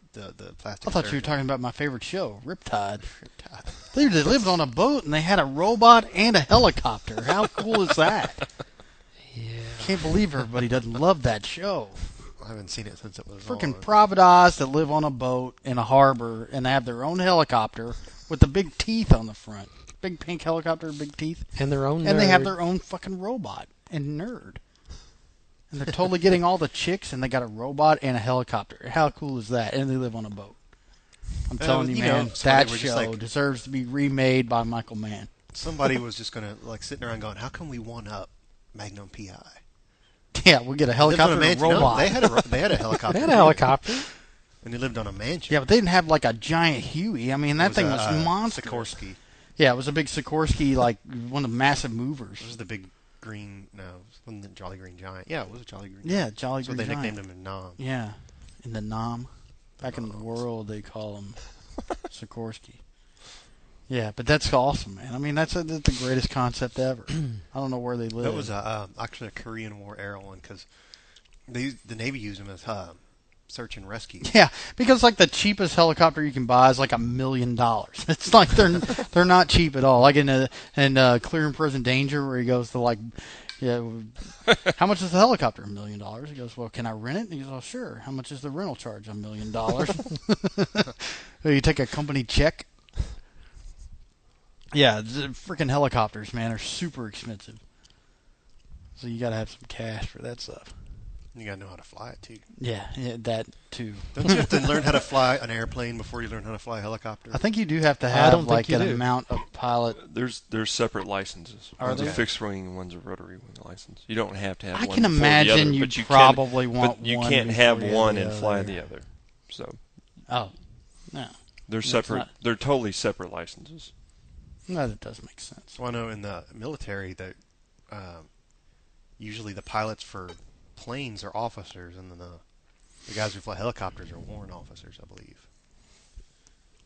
plastic. I thought you were talking about my favorite show, Riptide. They lived on a boat and they had a robot and a helicopter. How cool is that? Yeah. Can't believe everybody doesn't love that show. I haven't seen it since it was freaking on. private eyes that live on a boat in a harbor and have their own helicopter with the big teeth on the front. Big pink helicopter, big teeth. And their own And they have their own fucking robot and nerd. And they're totally getting all the chicks and they got a robot and a helicopter. How cool is that? And they live on a boat. I'm telling you, man, that show deserves to be remade by Michael Mann. Somebody was just going to, sitting around going, how can we one-up Magnum PI. Yeah, we get a helicopter and a robot. No, they had a helicopter. They had a helicopter. And they lived on a mansion. Yeah, but they didn't have like a giant Huey. I mean, that thing was monstrous. Sikorsky. Yeah, it was a big Sikorsky, like one of the massive movers. It was the big green, no, it wasn't the Jolly Green Giant. Yeah, it was a Jolly Green Yeah, Giant. Jolly Green Giant. So they nicknamed him in Nam. Yeah, in the Nam. Back in the world, they call him Sikorsky. Yeah, but that's awesome, man. I mean, that's the greatest concept ever. I don't know where they live. That was actually a Korean War era one because the Navy used them as search and rescue. Yeah, because like the cheapest helicopter you can buy is like $1 million. It's like they're not cheap at all. Like in Clear and Present Danger, where he goes to like, yeah, how much is the helicopter? $1 million. He goes, well, can I rent it? And he goes, oh, sure. How much is the rental charge? $1 million. You take a company check. Yeah, the freaking helicopters, man, are super expensive. So you got to have some cash for that stuff. You got to know how to fly it, too. Yeah, that, too. Don't you have to learn how to fly an airplane before you learn how to fly a helicopter? I think you do have to have, like, an amount of pilot. There's separate licenses. One's a fixed wing and one's a rotary wing license. You don't have to have one. I can imagine you probably want one. But you can't have one and fly the other. So. Oh, no. They're separate. They're totally separate licenses. No, that does make sense. Well, I know in the military that usually the pilots for planes are officers, and then the guys who fly helicopters are warrant officers, I believe.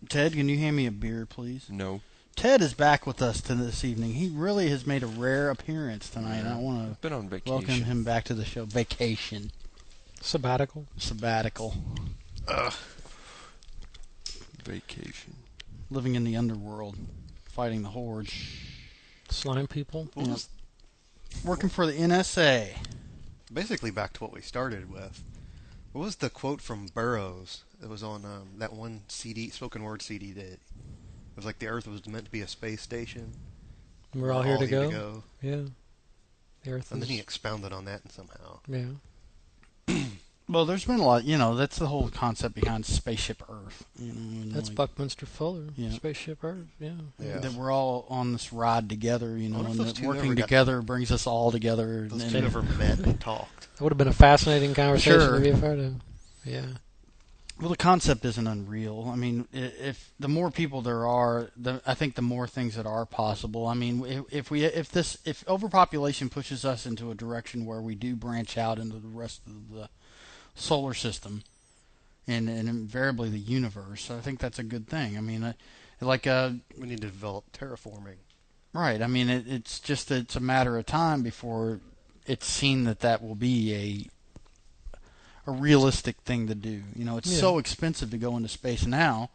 Ted, can you hand me a beer, please? No. Ted is back with us this evening. He really has made a rare appearance tonight. I want to welcome him back to the show. Vacation. Sabbatical. Vacation. Living in the underworld. Fighting the horde. Slime people. Yep. Working for the NSA. Basically back to what we started with. What was the quote from Burroughs that was on that one CD, spoken word CD that it was like the Earth was meant to be a space station? We're all here to go. Yeah. The Earth and then he expounded on that somehow. Yeah. Well, there's been a lot, that's the whole concept behind Spaceship Earth. That's Buckminster Fuller, Spaceship Earth, yeah. That we're all on this ride together, and that working together brings us all together. Those two never met and talked. That would have been a fascinating conversation to be a part of. Yeah. Well, the concept isn't unreal. I mean, if the more people there are, I think the more things that are possible. I mean, if overpopulation pushes us into a direction where we do branch out into the rest of the solar system and invariably the universe, I think that's a good thing. I mean, we need to develop terraforming. Right. I mean, it's a matter of time before it's seen that will be a realistic thing to do. It's so expensive to go into space now.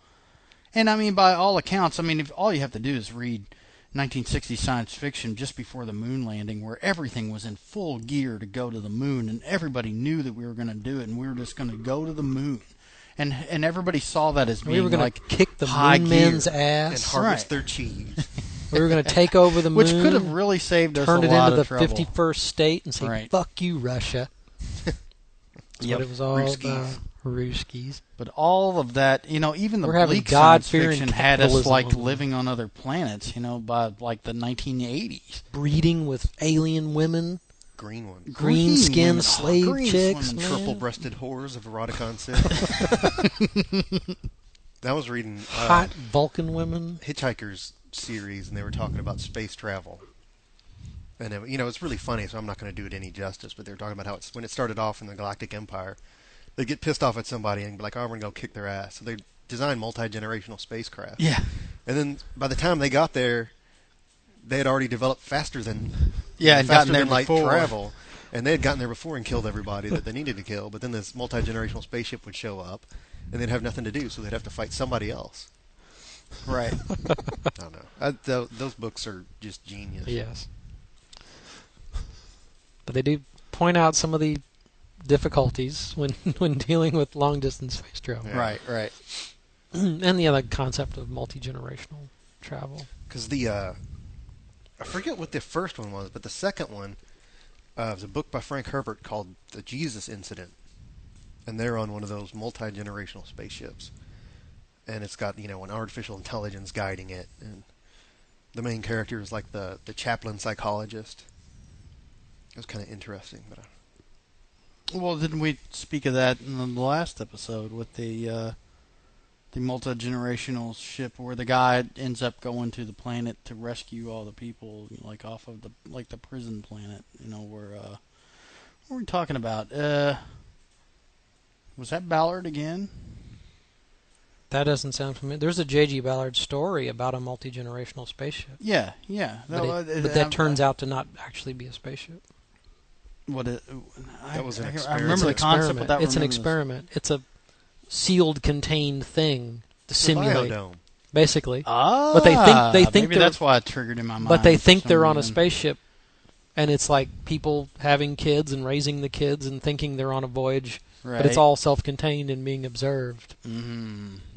And I mean, by all accounts, if all you have to do is read 1960 science fiction just before the moon landing, where everything was in full gear to go to the moon, and everybody knew that we were going to do it, and we were just going to go to the moon, and everybody saw that as being going like to kick the moon man's ass and harvest their cheese. We were going to take over the moon, which could have really saved us a lot of trouble. Turn it into the 51st state and say, "Fuck you, Russia." That's what it was all about. Ruskies. But all of that, even the We're bleak science fiction had us like living on other planets, by like the 1980s. Breeding with alien women. Green ones. Green skin slave chicks. Triple-breasted whores of Eroticon 6. I was reading hot Vulcan women. Hitchhiker's series, and they were talking about space travel. And it's really funny, so I'm not going to do it any justice, but they were talking about how when it started off in the Galactic Empire, they get pissed off at somebody and be like, "Oh, we're going to go kick their ass." So they design multi-generational spacecraft. Yeah. And then by the time they got there, they had already developed faster than light travel. And they had gotten there before and killed everybody that they needed to kill. But then this multi-generational spaceship would show up, and they'd have nothing to do, so they'd have to fight somebody else. Right. I don't know. Those books are just genius. Yes. But they do point out some of the difficulties when dealing with long-distance space travel. Yeah. Right. And the other concept of multi-generational travel. Because I forget what the first one was, but the second one was a book by Frank Herbert called The Jesus Incident. And they're on one of those multi-generational spaceships. And it's got, an artificial intelligence guiding it. And the main character is like the chaplain psychologist. It was kind of interesting, but. Well, didn't we speak of that in the last episode with the multi-generational ship where the guy ends up going to the planet to rescue all the people, like off of the prison planet, where what were we talking about? Was that Ballard again? That doesn't sound familiar. There's a J.G. Ballard story about a multi-generational spaceship. Yeah. But that turns out to not actually be a spaceship. That was an experiment. I remember the concept, but it's an experiment. It's a sealed, contained thing to simulate, basically. But they think maybe that's why it triggered in my mind. But they think they're on a spaceship, and it's like people having kids and raising the kids and thinking they're on a voyage. Right. But it's all self-contained and being observed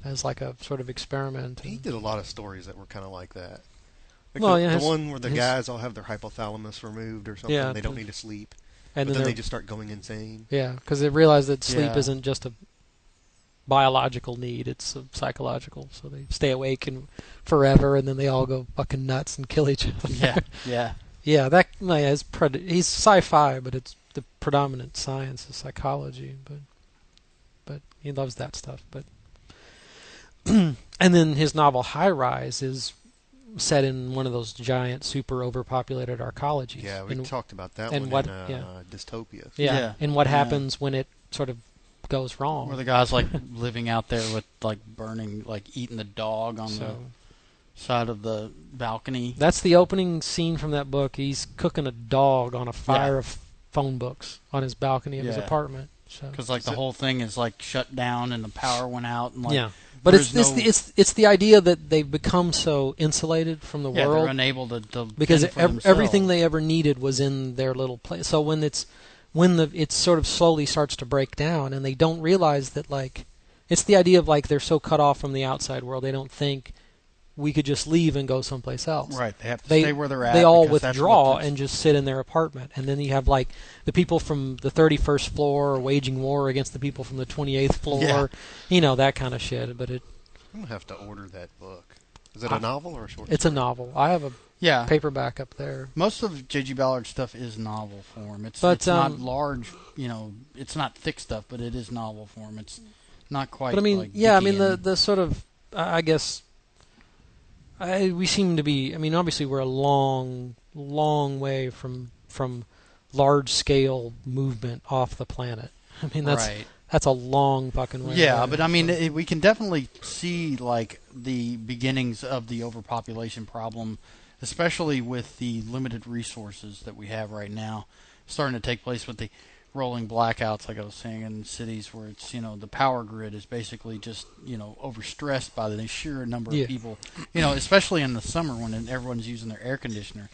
as like a sort of experiment. He did a lot of stories that were kind of like that. Like the one where the guys all have their hypothalamus removed or something. Yeah, they don't need to sleep. And then they just start going insane. Yeah, because they realize that sleep isn't just a biological need; it's a psychological. So they stay awake and forever, and then they all go fucking nuts and kill each other. Yeah. That he's sci-fi, but it's the predominant science is psychology. But he loves that stuff. But and then his novel High Rise is set in one of those giant, super overpopulated arcologies. Yeah, we talked about that one in Dystopia. Yeah, and what happens when it sort of goes wrong. Where the guy's like living out there with like burning, like eating the dog on the side of the balcony. That's the opening scene from that book. He's cooking a dog on a fire of phone books on his balcony of his apartment. Because the whole thing is like shut down and the power went out. And but it's the idea that they've become so insulated from the world. They're unable to because everything they ever needed was in their little place. So when it sort of slowly starts to break down, and they don't realize that it's the idea of they're so cut off from the outside world, they don't think we could just leave and go someplace else. Right, they have to stay where they're at. They all withdraw and just sit in their apartment, and then you have the people from the 31st floor are waging war against the people from the 28th floor, that kind of shit. But I'm gonna have to order that book. Is it a novel or a short story? It's a novel. I have a paperback up there. Most of J.G. Ballard's stuff is novel form. It's not large, it's not thick stuff, but it is novel form. It's not quite. But I mean, the sort of I guess. We seem to be. I mean, obviously, we're a long way from large-scale movement off the planet. I mean, that's a long fucking way. Yeah, but I mean, we can definitely see the beginnings of the overpopulation problem, especially with the limited resources that we have right now, starting to take place with the rolling blackouts, like I was saying, in cities where it's the power grid is basically just overstressed by the sheer number of people, especially in the summer when everyone's using their air conditioner,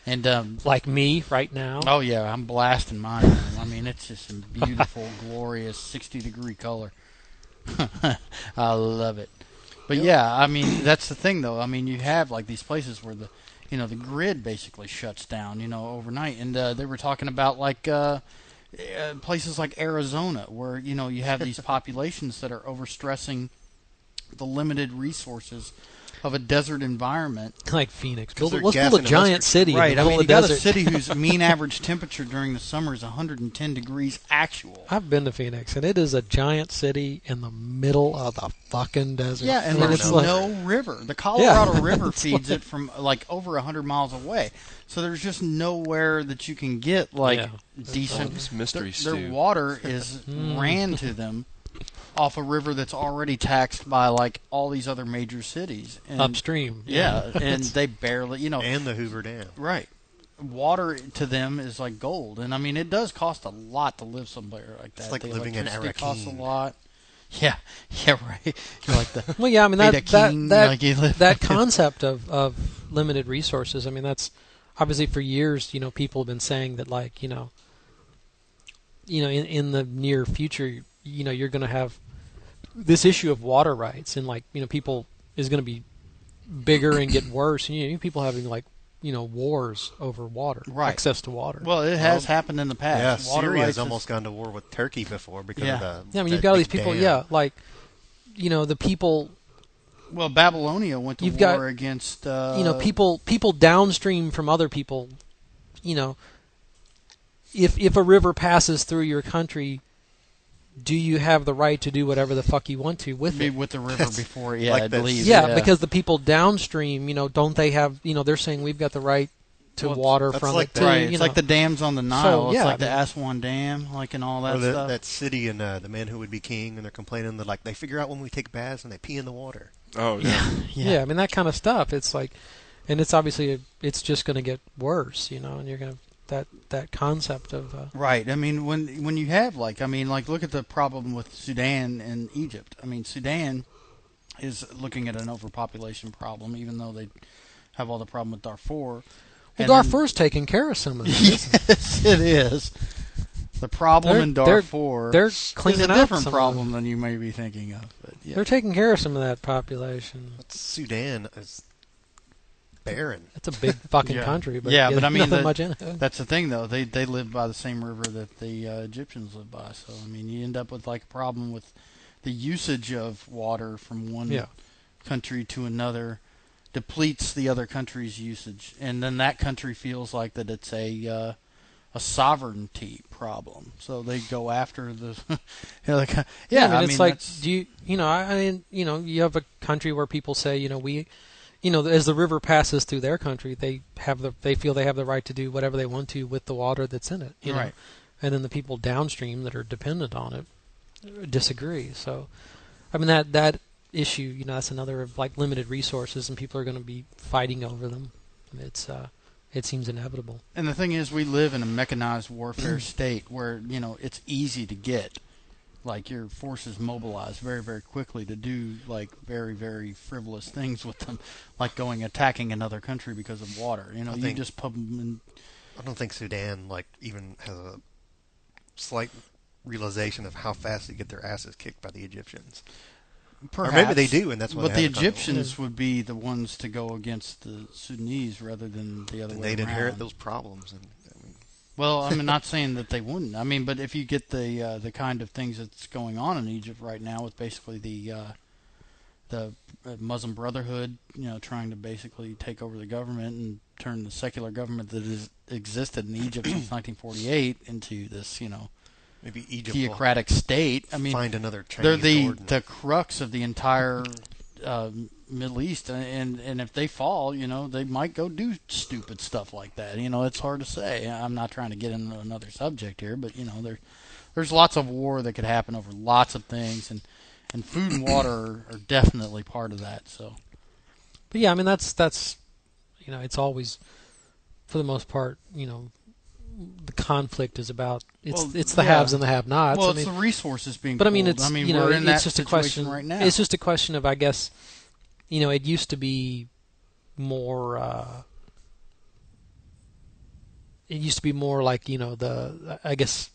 and like me right now. Oh yeah, I'm blasting mine. I mean, it's just a beautiful, glorious 60-degree color. I love it. But yeah, I mean that's the thing though. I mean you have these places where the grid basically shuts down overnight, and they were talking about places like Arizona, where you have these populations that are overstressing the limited resources of a desert environment, like Phoenix. Let's build a giant city. Right. I mean, you got a city whose mean average temperature during the summer is 110 degrees actual. I've been to Phoenix, and it is a giant city in the middle of the fucking desert. Yeah, and there's no river. The Colorado River feeds it from over 100 miles away. So there's just nowhere that you can get decent mystery stew. Their water is ran to them off a river that's already taxed by all these other major cities upstream. Yeah, and they barely and the Hoover Dam. Right. Water to them is like gold, and I mean it does cost a lot to live somewhere like that. It's like living in Arrakeen. It costs a lot. Yeah, right. You're like the well, yeah. I mean that concept of limited resources. I mean that's obviously for years. People have been saying that in the near future, you're going to have this issue of water rights, and people is going to be bigger and get worse. And people having wars over water, access to water. Well, it has happened in the past. Yeah, Syria has almost gone to war with Turkey before because of the. Yeah, I mean you've got all these people. Dam. Yeah, the people. Well, Babylonia went to war against. People downstream from other people, if a river passes through your country, do you have the right to do whatever the fuck you want to with it? With the river before, like it leaves. Yeah, because the people downstream, don't they have, they're saying we've got the right to water from like it too. Right. It's like the dams on the Nile. So, it's like the Aswan Dam, like and all that stuff. That city and The Man Who Would Be King, and they're complaining that like they figure out when we take baths and they pee in the water. Oh yeah. Yeah, I mean that kind of stuff. It's like, and it's obviously it's just going to get worse, and you're going to that concept of right. I mean when you have look at the problem with Sudan and Egypt. I mean Sudan is looking at an overpopulation problem, even though they have all the problem with Darfur. Well, Darfur's taking care of some of it. Yes, it is. The problem in Darfur they're cleaning is a out different some problem than you may be thinking of. But yeah. They're taking care of some of that population. Sudan is barren. It's a big fucking country, but but I mean, much in it. That's the thing, though. They live by the same river that the Egyptians live by. So I mean, you end up with like a problem with the usage of water from one country to another. Depletes the other country's usage, and then that country feels like that it's a sovereignty problem. So they go after the, I mean, it's like, you have a country where people say, as the river passes through their country, they feel they have the right to do whatever they want to with the water that's in it, right? And then the people downstream that are dependent on it disagree. So, I mean that issue, that's another of like limited resources, and people are going to be fighting over them. It seems inevitable. And the thing is, we live in a mechanized warfare state where it's easy to get like your forces mobilized very, very quickly to do like very, very frivolous things with them, like attacking another country because of water. You just pump them in. I don't think Sudan even has a slight realization of how fast they get their asses kicked by the Egyptians. Perhaps. Or maybe they do, and that's why. But the Egyptians would be the ones to go against the Sudanese rather than the other way around. They'd inherit those problems. Well, I'm not saying that they wouldn't. I mean, but if you get the kind of things that's going on in Egypt right now, with basically the Muslim Brotherhood, trying to basically take over the government and turn the secular government that has existed in Egypt since 1948 into this, maybe Egypt theocratic state. I mean, find another Chinese they're the crux of the entire Middle East, and if they fall, they might go do stupid stuff like that. It's hard to say. I'm not trying to get into another subject here, but there's lots of war that could happen over lots of things, and food and water are definitely part of that. So, but yeah, I mean that's it's always, for the most part, the conflict is about it's the haves and the have-nots. Well, it's the resources being. But I mean, pulled. it's we're in it's that just a question right now. It's just a question of, I guess, it used to be more. It used to be more like I guess,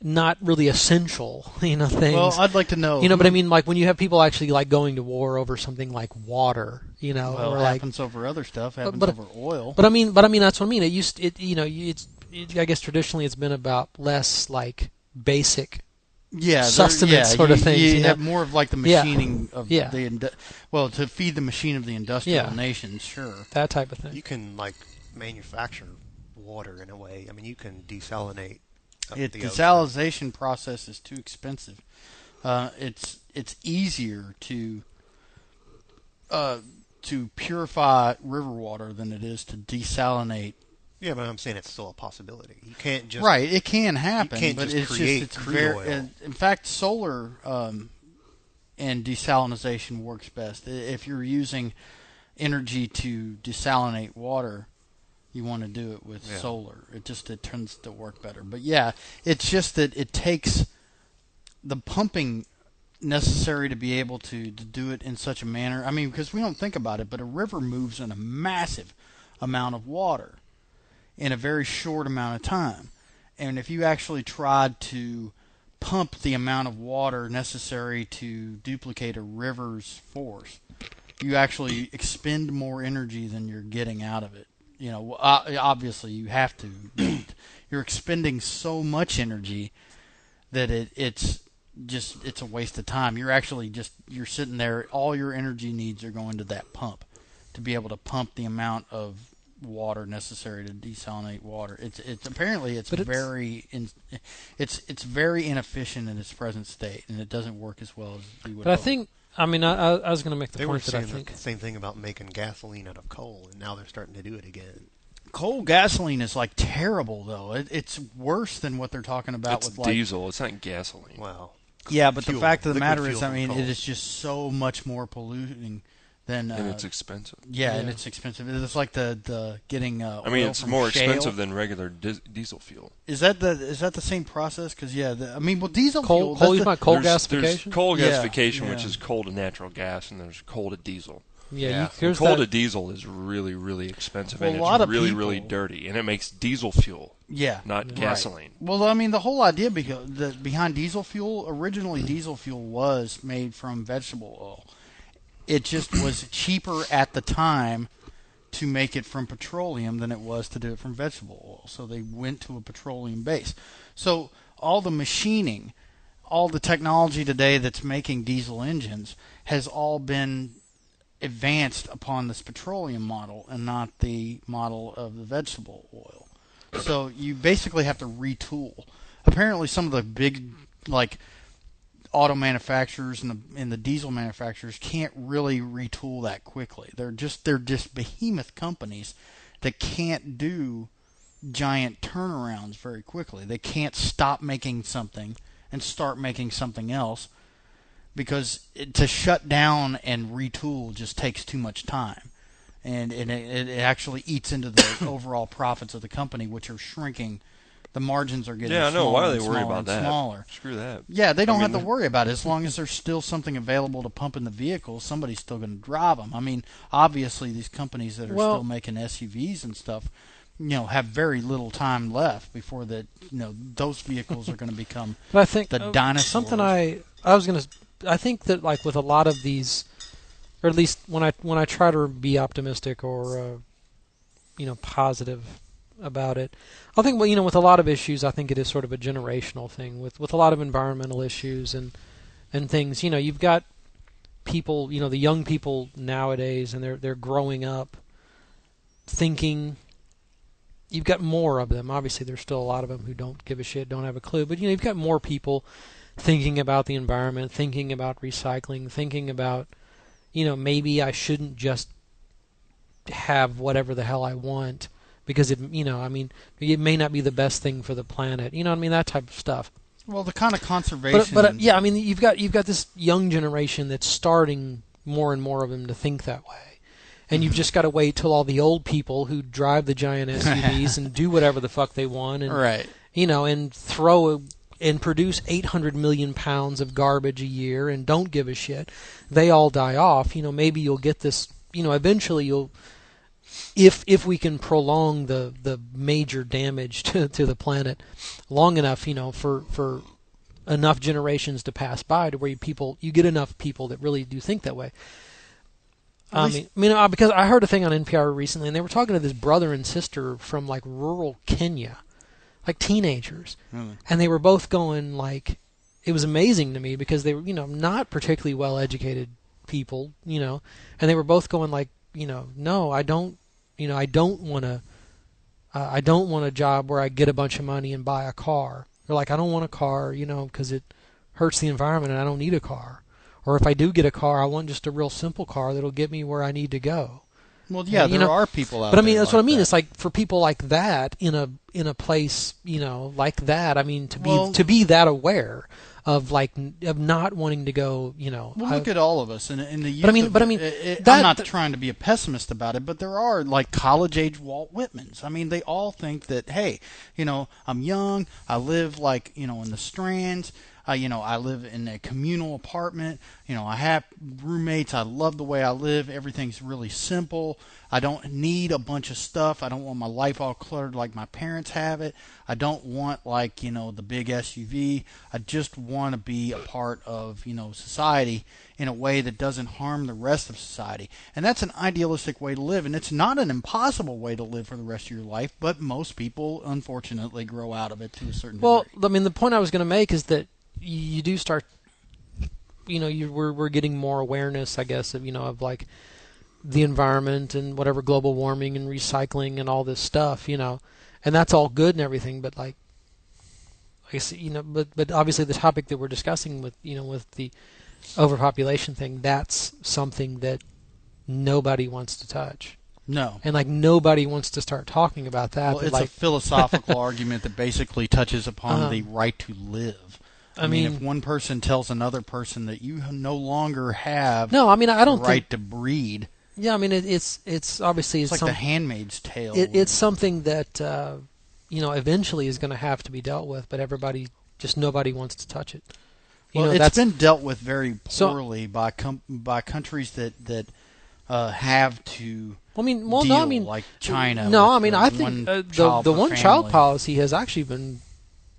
not really essential, things. Well, I'd like to know. But I mean, like when you have people actually like going to war over something like water, well, or it like happens over other stuff. Happens over oil. But I mean, that's what I mean. I guess traditionally it's been about less like basic, sustenance sort of things. You have more of like the machining of the to feed the machine of the industrial nations, sure, that type of thing. You can manufacture water in a way. I mean, you can desalinate. The desalination process is too expensive. It's easier to purify river water than it is to desalinate. Yeah, but I'm saying it's still a possibility. You can't just it can happen. You can't but just create crude oil. In fact, solar and desalination works best. If you're using energy to desalinate water, you want to do it with solar. It tends to work better. But yeah, it's just that it takes the pumping necessary to be able to do it in such a manner. I mean, because we don't think about it, but a river moves in a massive amount of water in a very short amount of time. And if you actually tried to pump the amount of water necessary to duplicate a river's force, you actually expend more energy than you're getting out of it. Obviously you have to. You're expending so much energy that it's a waste of time. You're actually you're sitting there. All your energy needs are going to that pump to be able to pump the amount of water necessary to desalinate water. It's apparently it's very inefficient in its present state, and it doesn't work as well as we would. But I think, I mean, I was going to make the point that I think the same thing about making gasoline out of coal, and now they're starting to do it again. Coal gasoline is like terrible, though. It's worse than what they're talking about with like diesel. It's not gasoline. Well, yeah, but fuel, the fact of the matter is, I mean, coal. it is just so much more polluting than. And it's expensive. Yeah, and it's expensive. It's like the getting. I mean, it's more shale. expensive than regular diesel fuel. Is that the same process? Because I mean, well, diesel coal. fuel. You mean coal There's gasification? coal gasification, which is coal to natural gas, and there's coal to diesel. Yeah, coal to diesel is really, really expensive, and it's really, really dirty, and it makes diesel fuel. Yeah, not gasoline. Right. Well, I mean, the whole idea behind diesel fuel, originally diesel fuel was made from vegetable oil. It just was cheaper at the time to make it from petroleum than it was to do it from vegetable oil. So they went to a petroleum base. So all the machining, all the technology today that's making diesel engines has all been advanced upon this petroleum model and not the model of the vegetable oil. So you basically have to retool. Apparently some of the big like auto manufacturers and the diesel manufacturers can't really retool that quickly. They're just behemoth companies that can't do giant turnarounds very quickly. They can't stop making something and start making something else, because to shut down and retool just takes too much time, and it actually eats into the overall profits of the company, which are shrinking. The margins are getting smaller. Yeah, I know. Why are they and worried smaller about and that? Smaller. Screw that. Yeah, they don't have to worry about it. As long as there's still something available to pump in the vehicles, somebody's still going to drive them. I mean, obviously, these companies that are still making SUVs and stuff, have very little time left before those vehicles are going to become but I think the dinosaurs. Something I think that like with a lot of these, or at least when I try to be optimistic or positive about it, I think with a lot of issues, I think it is sort of a generational thing with a lot of environmental issues and things. You've got people, the young people nowadays, and they're growing up thinking. You've got more of them. Obviously, there's still a lot of them who don't give a shit, don't have a clue. But you've got more people thinking about the environment, thinking about recycling, thinking about, maybe I shouldn't just have whatever the hell I want because it may not be the best thing for the planet. That type of stuff. Well, the kind of conservation. But yeah, you've got this young generation that's starting more and more of them to think that way. And you've just got to wait till all the old people who drive the giant SUVs and do whatever the fuck they want, and and and produce 800 million pounds of garbage a year and don't give a shit. They all die off. Maybe you'll get this. Eventually you'll, if we can prolong the major damage to the planet long enough, for enough generations to pass by to where you get enough people that really do think that way. Because I heard a thing on NPR recently, and they were talking to this brother and sister from like rural Kenya, like teenagers, and they were both going like, it was amazing to me because they were not particularly well educated people, and they were both going like, no, I don't want a job where I get a bunch of money and buy a car. They're like, I don't want a car, because it hurts the environment and I don't need a car. Or if I do get a car, I want just a real simple car that'll get me where I need to go. Well, yeah, there are people out there. But that's what I mean. It's like for people like that in a place, like that. To be that aware of not wanting to go. Well, look at all of us in the youth. I'm not trying to be a pessimist about it, but there are like college age Walt Whitmans. They all think that, hey, I'm young. I live in the Strands. I live in a communal apartment. I have roommates. I love the way I live. Everything's really simple. I don't need a bunch of stuff. I don't want my life all cluttered like my parents have it. I don't want the big SUV. I just want to be a part of, society in a way that doesn't harm the rest of society. And that's an idealistic way to live. And it's not an impossible way to live for the rest of your life, but most people, unfortunately, grow out of it to a certain degree. Well, the point I was going to make is that you do start, we're getting more awareness, I guess, of like the environment and whatever global warming and recycling and all this stuff, and that's all good and everything, but like I see, but obviously the topic that we're discussing with the overpopulation thing, that's something that nobody wants to touch. No. And like nobody wants to start talking about that. Well, it's a philosophical argument that basically touches upon the right to live. I mean, if one person tells another person that you no longer have I don't the right to breed. Yeah, I mean it's obviously it's like The Handmaid's Tale. It's something that eventually is going to have to be dealt with, but nobody wants to touch it. It's been dealt with very poorly by countries that have to. Like China. No, I mean, I think the one-child policy has actually been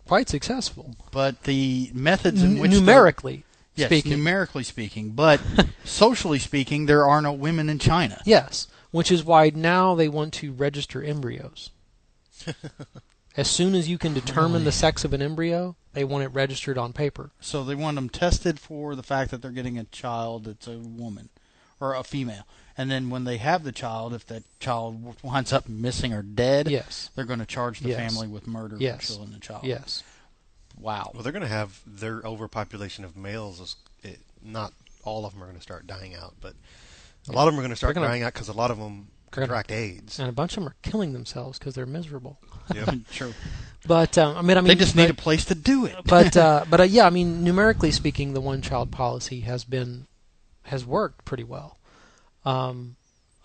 quite successful. But the methods in which numerically speaking, but socially speaking, there are no women in China. Yes, which is why now they want to register embryos. As soon as you can determine the sex of an embryo, they want it registered on paper. So they want them tested for the fact that they're getting a child that's a woman or a female. And then when they have the child, if that child winds up missing or dead, they're going to charge the family with murder for killing the child. Yes. Wow. Well, they're going to have their overpopulation of males. Not all of them are going to start dying out, but a lot of them are going to start dying out because a lot of them contract AIDS. And a bunch of them are killing themselves because they're miserable. Yeah, true. But they just need a place to do it. But yeah, I mean, numerically speaking, the one-child policy has worked pretty well.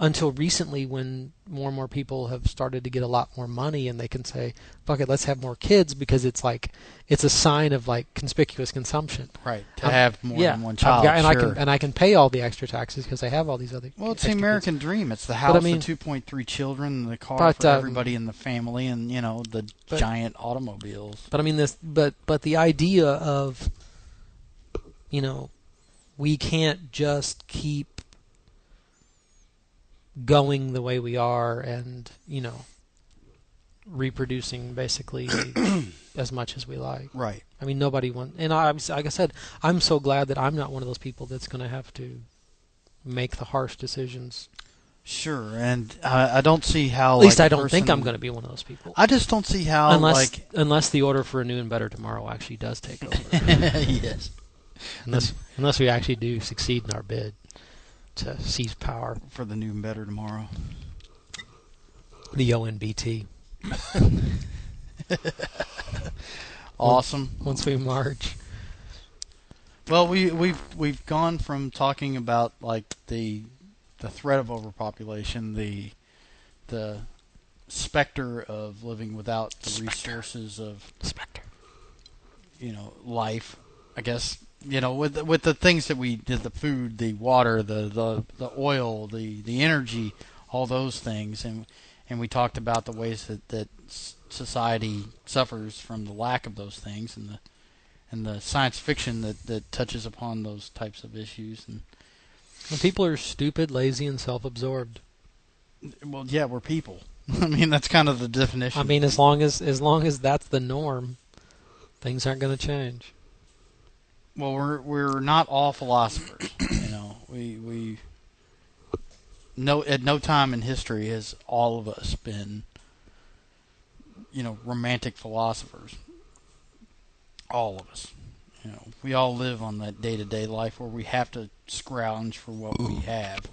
Until recently, when more and more people have started to get a lot more money, and they can say, "Fuck it, let's have more kids," because it's a sign of like conspicuous consumption. Right. To have more than one child, I can pay all the extra taxes because I have all these other. Well, it's the American dream. It's the house, the 2.3 children, the car for everybody in the family, and the giant automobiles. But I mean but the idea of, we can't just keep going the way we are and reproducing basically as much as we like. Right. I mean, nobody wants, and like I said, I'm so glad that I'm not one of those people that's going to have to make the harsh decisions. Sure, and I don't see how. At least I don't think I'm going to be one of those people. I just don't see how, unless the order for a new and better tomorrow actually does take over. Yes. Unless we actually do succeed in our bid to seize power for the new and better tomorrow. The ONBT. Awesome. Once we march. Well, we've gone from talking about like the threat of overpopulation, the specter of living without the resources of life, I guess. With the things that we did, the food, the water, the oil, the energy, all those things, and we talked about the ways that society suffers from the lack of those things, and the science fiction that touches upon those types of issues. And people are stupid, lazy, and self-absorbed. Well, yeah, we're people. I mean, that's kind of the definition. I mean, as long as that's the norm, things aren't going to change. Well, we're not all philosophers. We at no time in history has all of us been, romantic philosophers. All of us. We all live on that day-to-day life where we have to scrounge for what we have,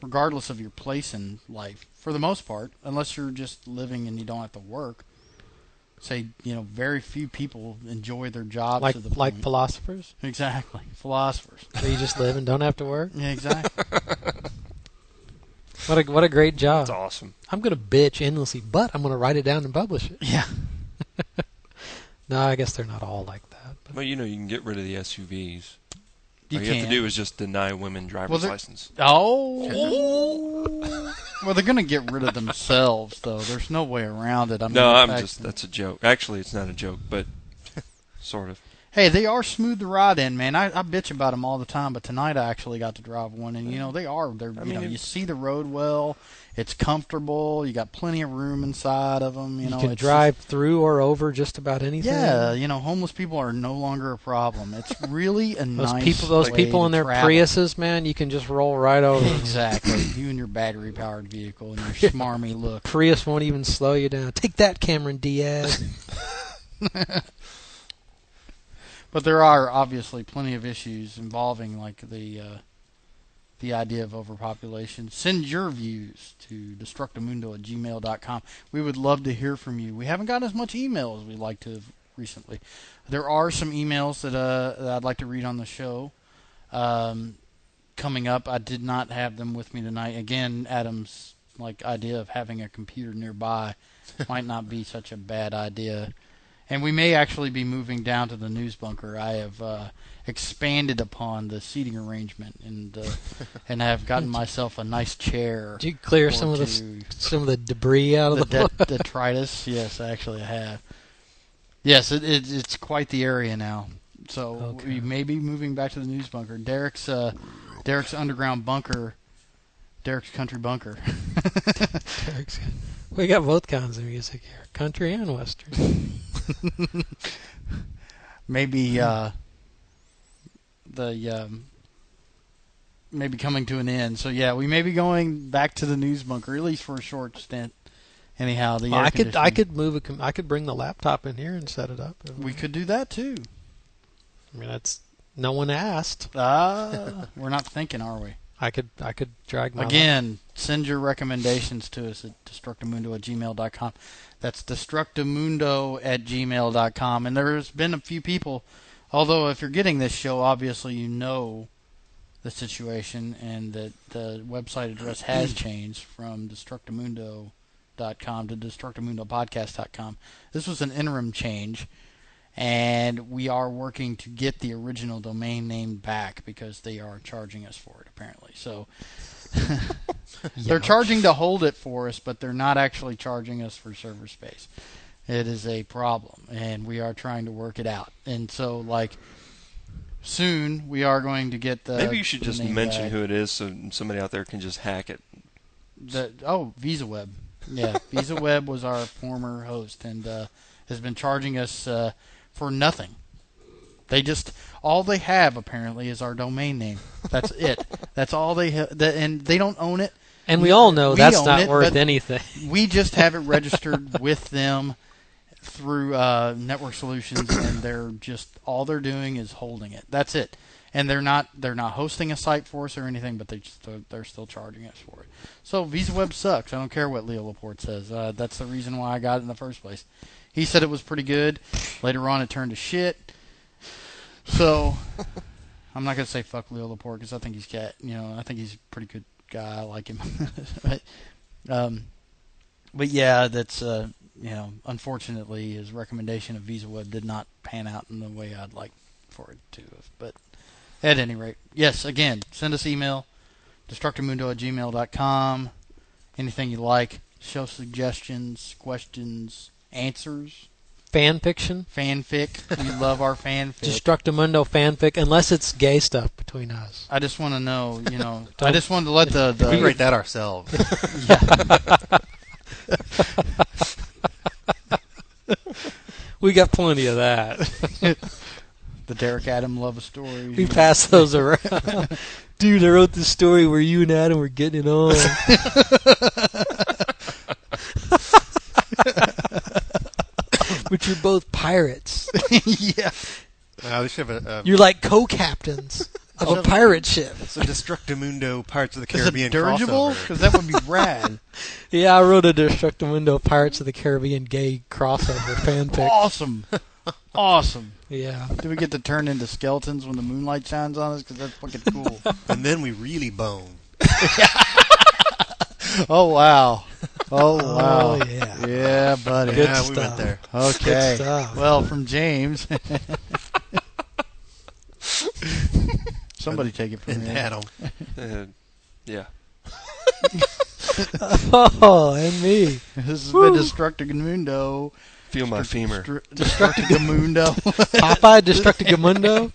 regardless of your place in life. For the most part, unless you're just living and you don't have to work. Say, very few people enjoy their jobs to the point. Like philosophers? Exactly. Philosophers. So you just live and don't have to work? Yeah, exactly. What a great job. That's awesome. I'm going to bitch endlessly, but I'm going to write it down and publish it. Yeah. No, I guess they're not all like that. But. Well, you can get rid of the SUVs. You All you have to do is just deny women driver's license. Oh. Well, they're going to get rid of themselves, though. There's no way around it. That's a joke. Actually, it's not a joke, but sort of. Hey, they are smooth to ride in, man. I bitch about them all the time, but tonight I actually got to drive one, and you see the road well. It's comfortable. You got plenty of room inside of them. You can drive through or over just about anything. Yeah, homeless people are no longer a problem. It's really a those people in their Priuses, man. You can just roll right over. Exactly. You and your battery-powered vehicle and your smarmy look. Prius won't even slow you down. Take that, Cameron Diaz. But there are obviously plenty of issues involving like the idea of overpopulation. Send your views to destructomundo@gmail.com. We would love to hear from you. We haven't gotten as much email as we'd like to have recently. There are some emails that I'd like to read on the show coming up. I did not have them with me tonight. Again, Adam's idea of having a computer nearby might not be such a bad idea. And we may actually be moving down to the news bunker. I have expanded upon the seating arrangement and have gotten myself a nice chair. Did you clear some of the debris out of the detritus? Yes, actually I have. Yes, it's quite the area now. So we may be moving back to the news bunker. Derek's underground bunker. Derek's country bunker. We got both kinds of music here, country and western. Maybe maybe coming to an end. So yeah, we may be going back to the news bunker, at least for a short stint. Anyhow, I could bring the laptop in here and set it up. We could do that too. I mean, no one asked. We're not thinking, are we? I could drag my Again, send your recommendations to us at destructomundo@gmail.com. That's destructomundo@gmail.com. And there's been a few people, although if you're getting this show, obviously you know the situation and that the website address has changed from destructomundo.com to destructomundopodcast.com. This was an interim change. And we are working to get the original domain name back because they are charging us for it, apparently. So they're charging to hold it for us, but they're not actually charging us for server space. It is a problem, and we are trying to work it out. And so, soon we are going to get the. Maybe you should just mention who it is so somebody out there can just hack it. VisaWeb. Yeah, VisaWeb was our former host and has been charging us for nothing. All they have apparently is our domain name. That's it. That's all they have, and they don't own it. And we all know that's not worth anything. We just have it registered with them through Network Solutions, and all they're doing is holding it. That's it. And they're not hosting a site for us or anything, but they're still charging us for it. So VisaWeb sucks. I don't care what Leo Laporte says. That's the reason why I got it in the first place. He said it was pretty good. Later on, it turned to shit. So I'm not gonna say fuck Leo Laporte because I think he's I think he's a pretty good guy. I like him. but yeah, that's unfortunately his recommendation of VisaWeb did not pan out in the way I'd like for it to have. But at any rate, yes. Again, send us email, destructomundo@gmail.com. Anything you like, show suggestions, questions. Answers. Fanfiction. Fanfic. We love our fanfic. Destructomundo fanfic, unless it's gay stuff between us. I just want to know, I just wanted to let the we write that ourselves. We got plenty of that. The Derek Adam love story. We pass those around. Dude, I wrote this story where you and Adam were getting it on. But you're both pirates. Yeah. They should have you're like co-captains of a pirate ship. It's a Destructomundo Pirates of the Caribbean dirigible? Because that would be rad. Yeah, I wrote a Destructomundo Pirates of the Caribbean gay crossover fanfic. Awesome. Yeah. Do we get to turn into skeletons when the moonlight shines on us? Because that's fucking cool. And then we really bone. Oh, wow. Oh, yeah. Yeah, buddy. Good stuff. We went there. Okay. Good stuff. Well, from James. Somebody take it from me. Adam. Yeah. Oh, and me. This has been Destructomundo. Feel my femur. Destructomundo. Popeye, Destructomundo.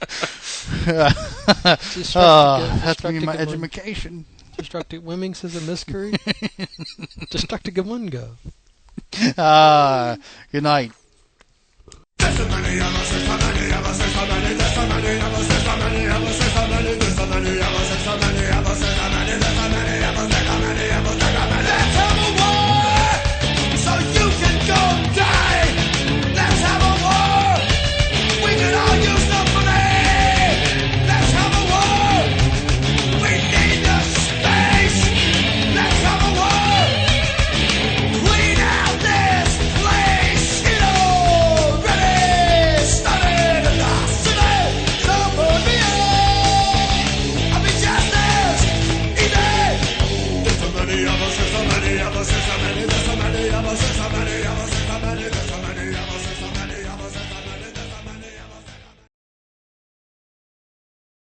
That's me my education. Destructive Women says a mystery. Destructomundo. Good night.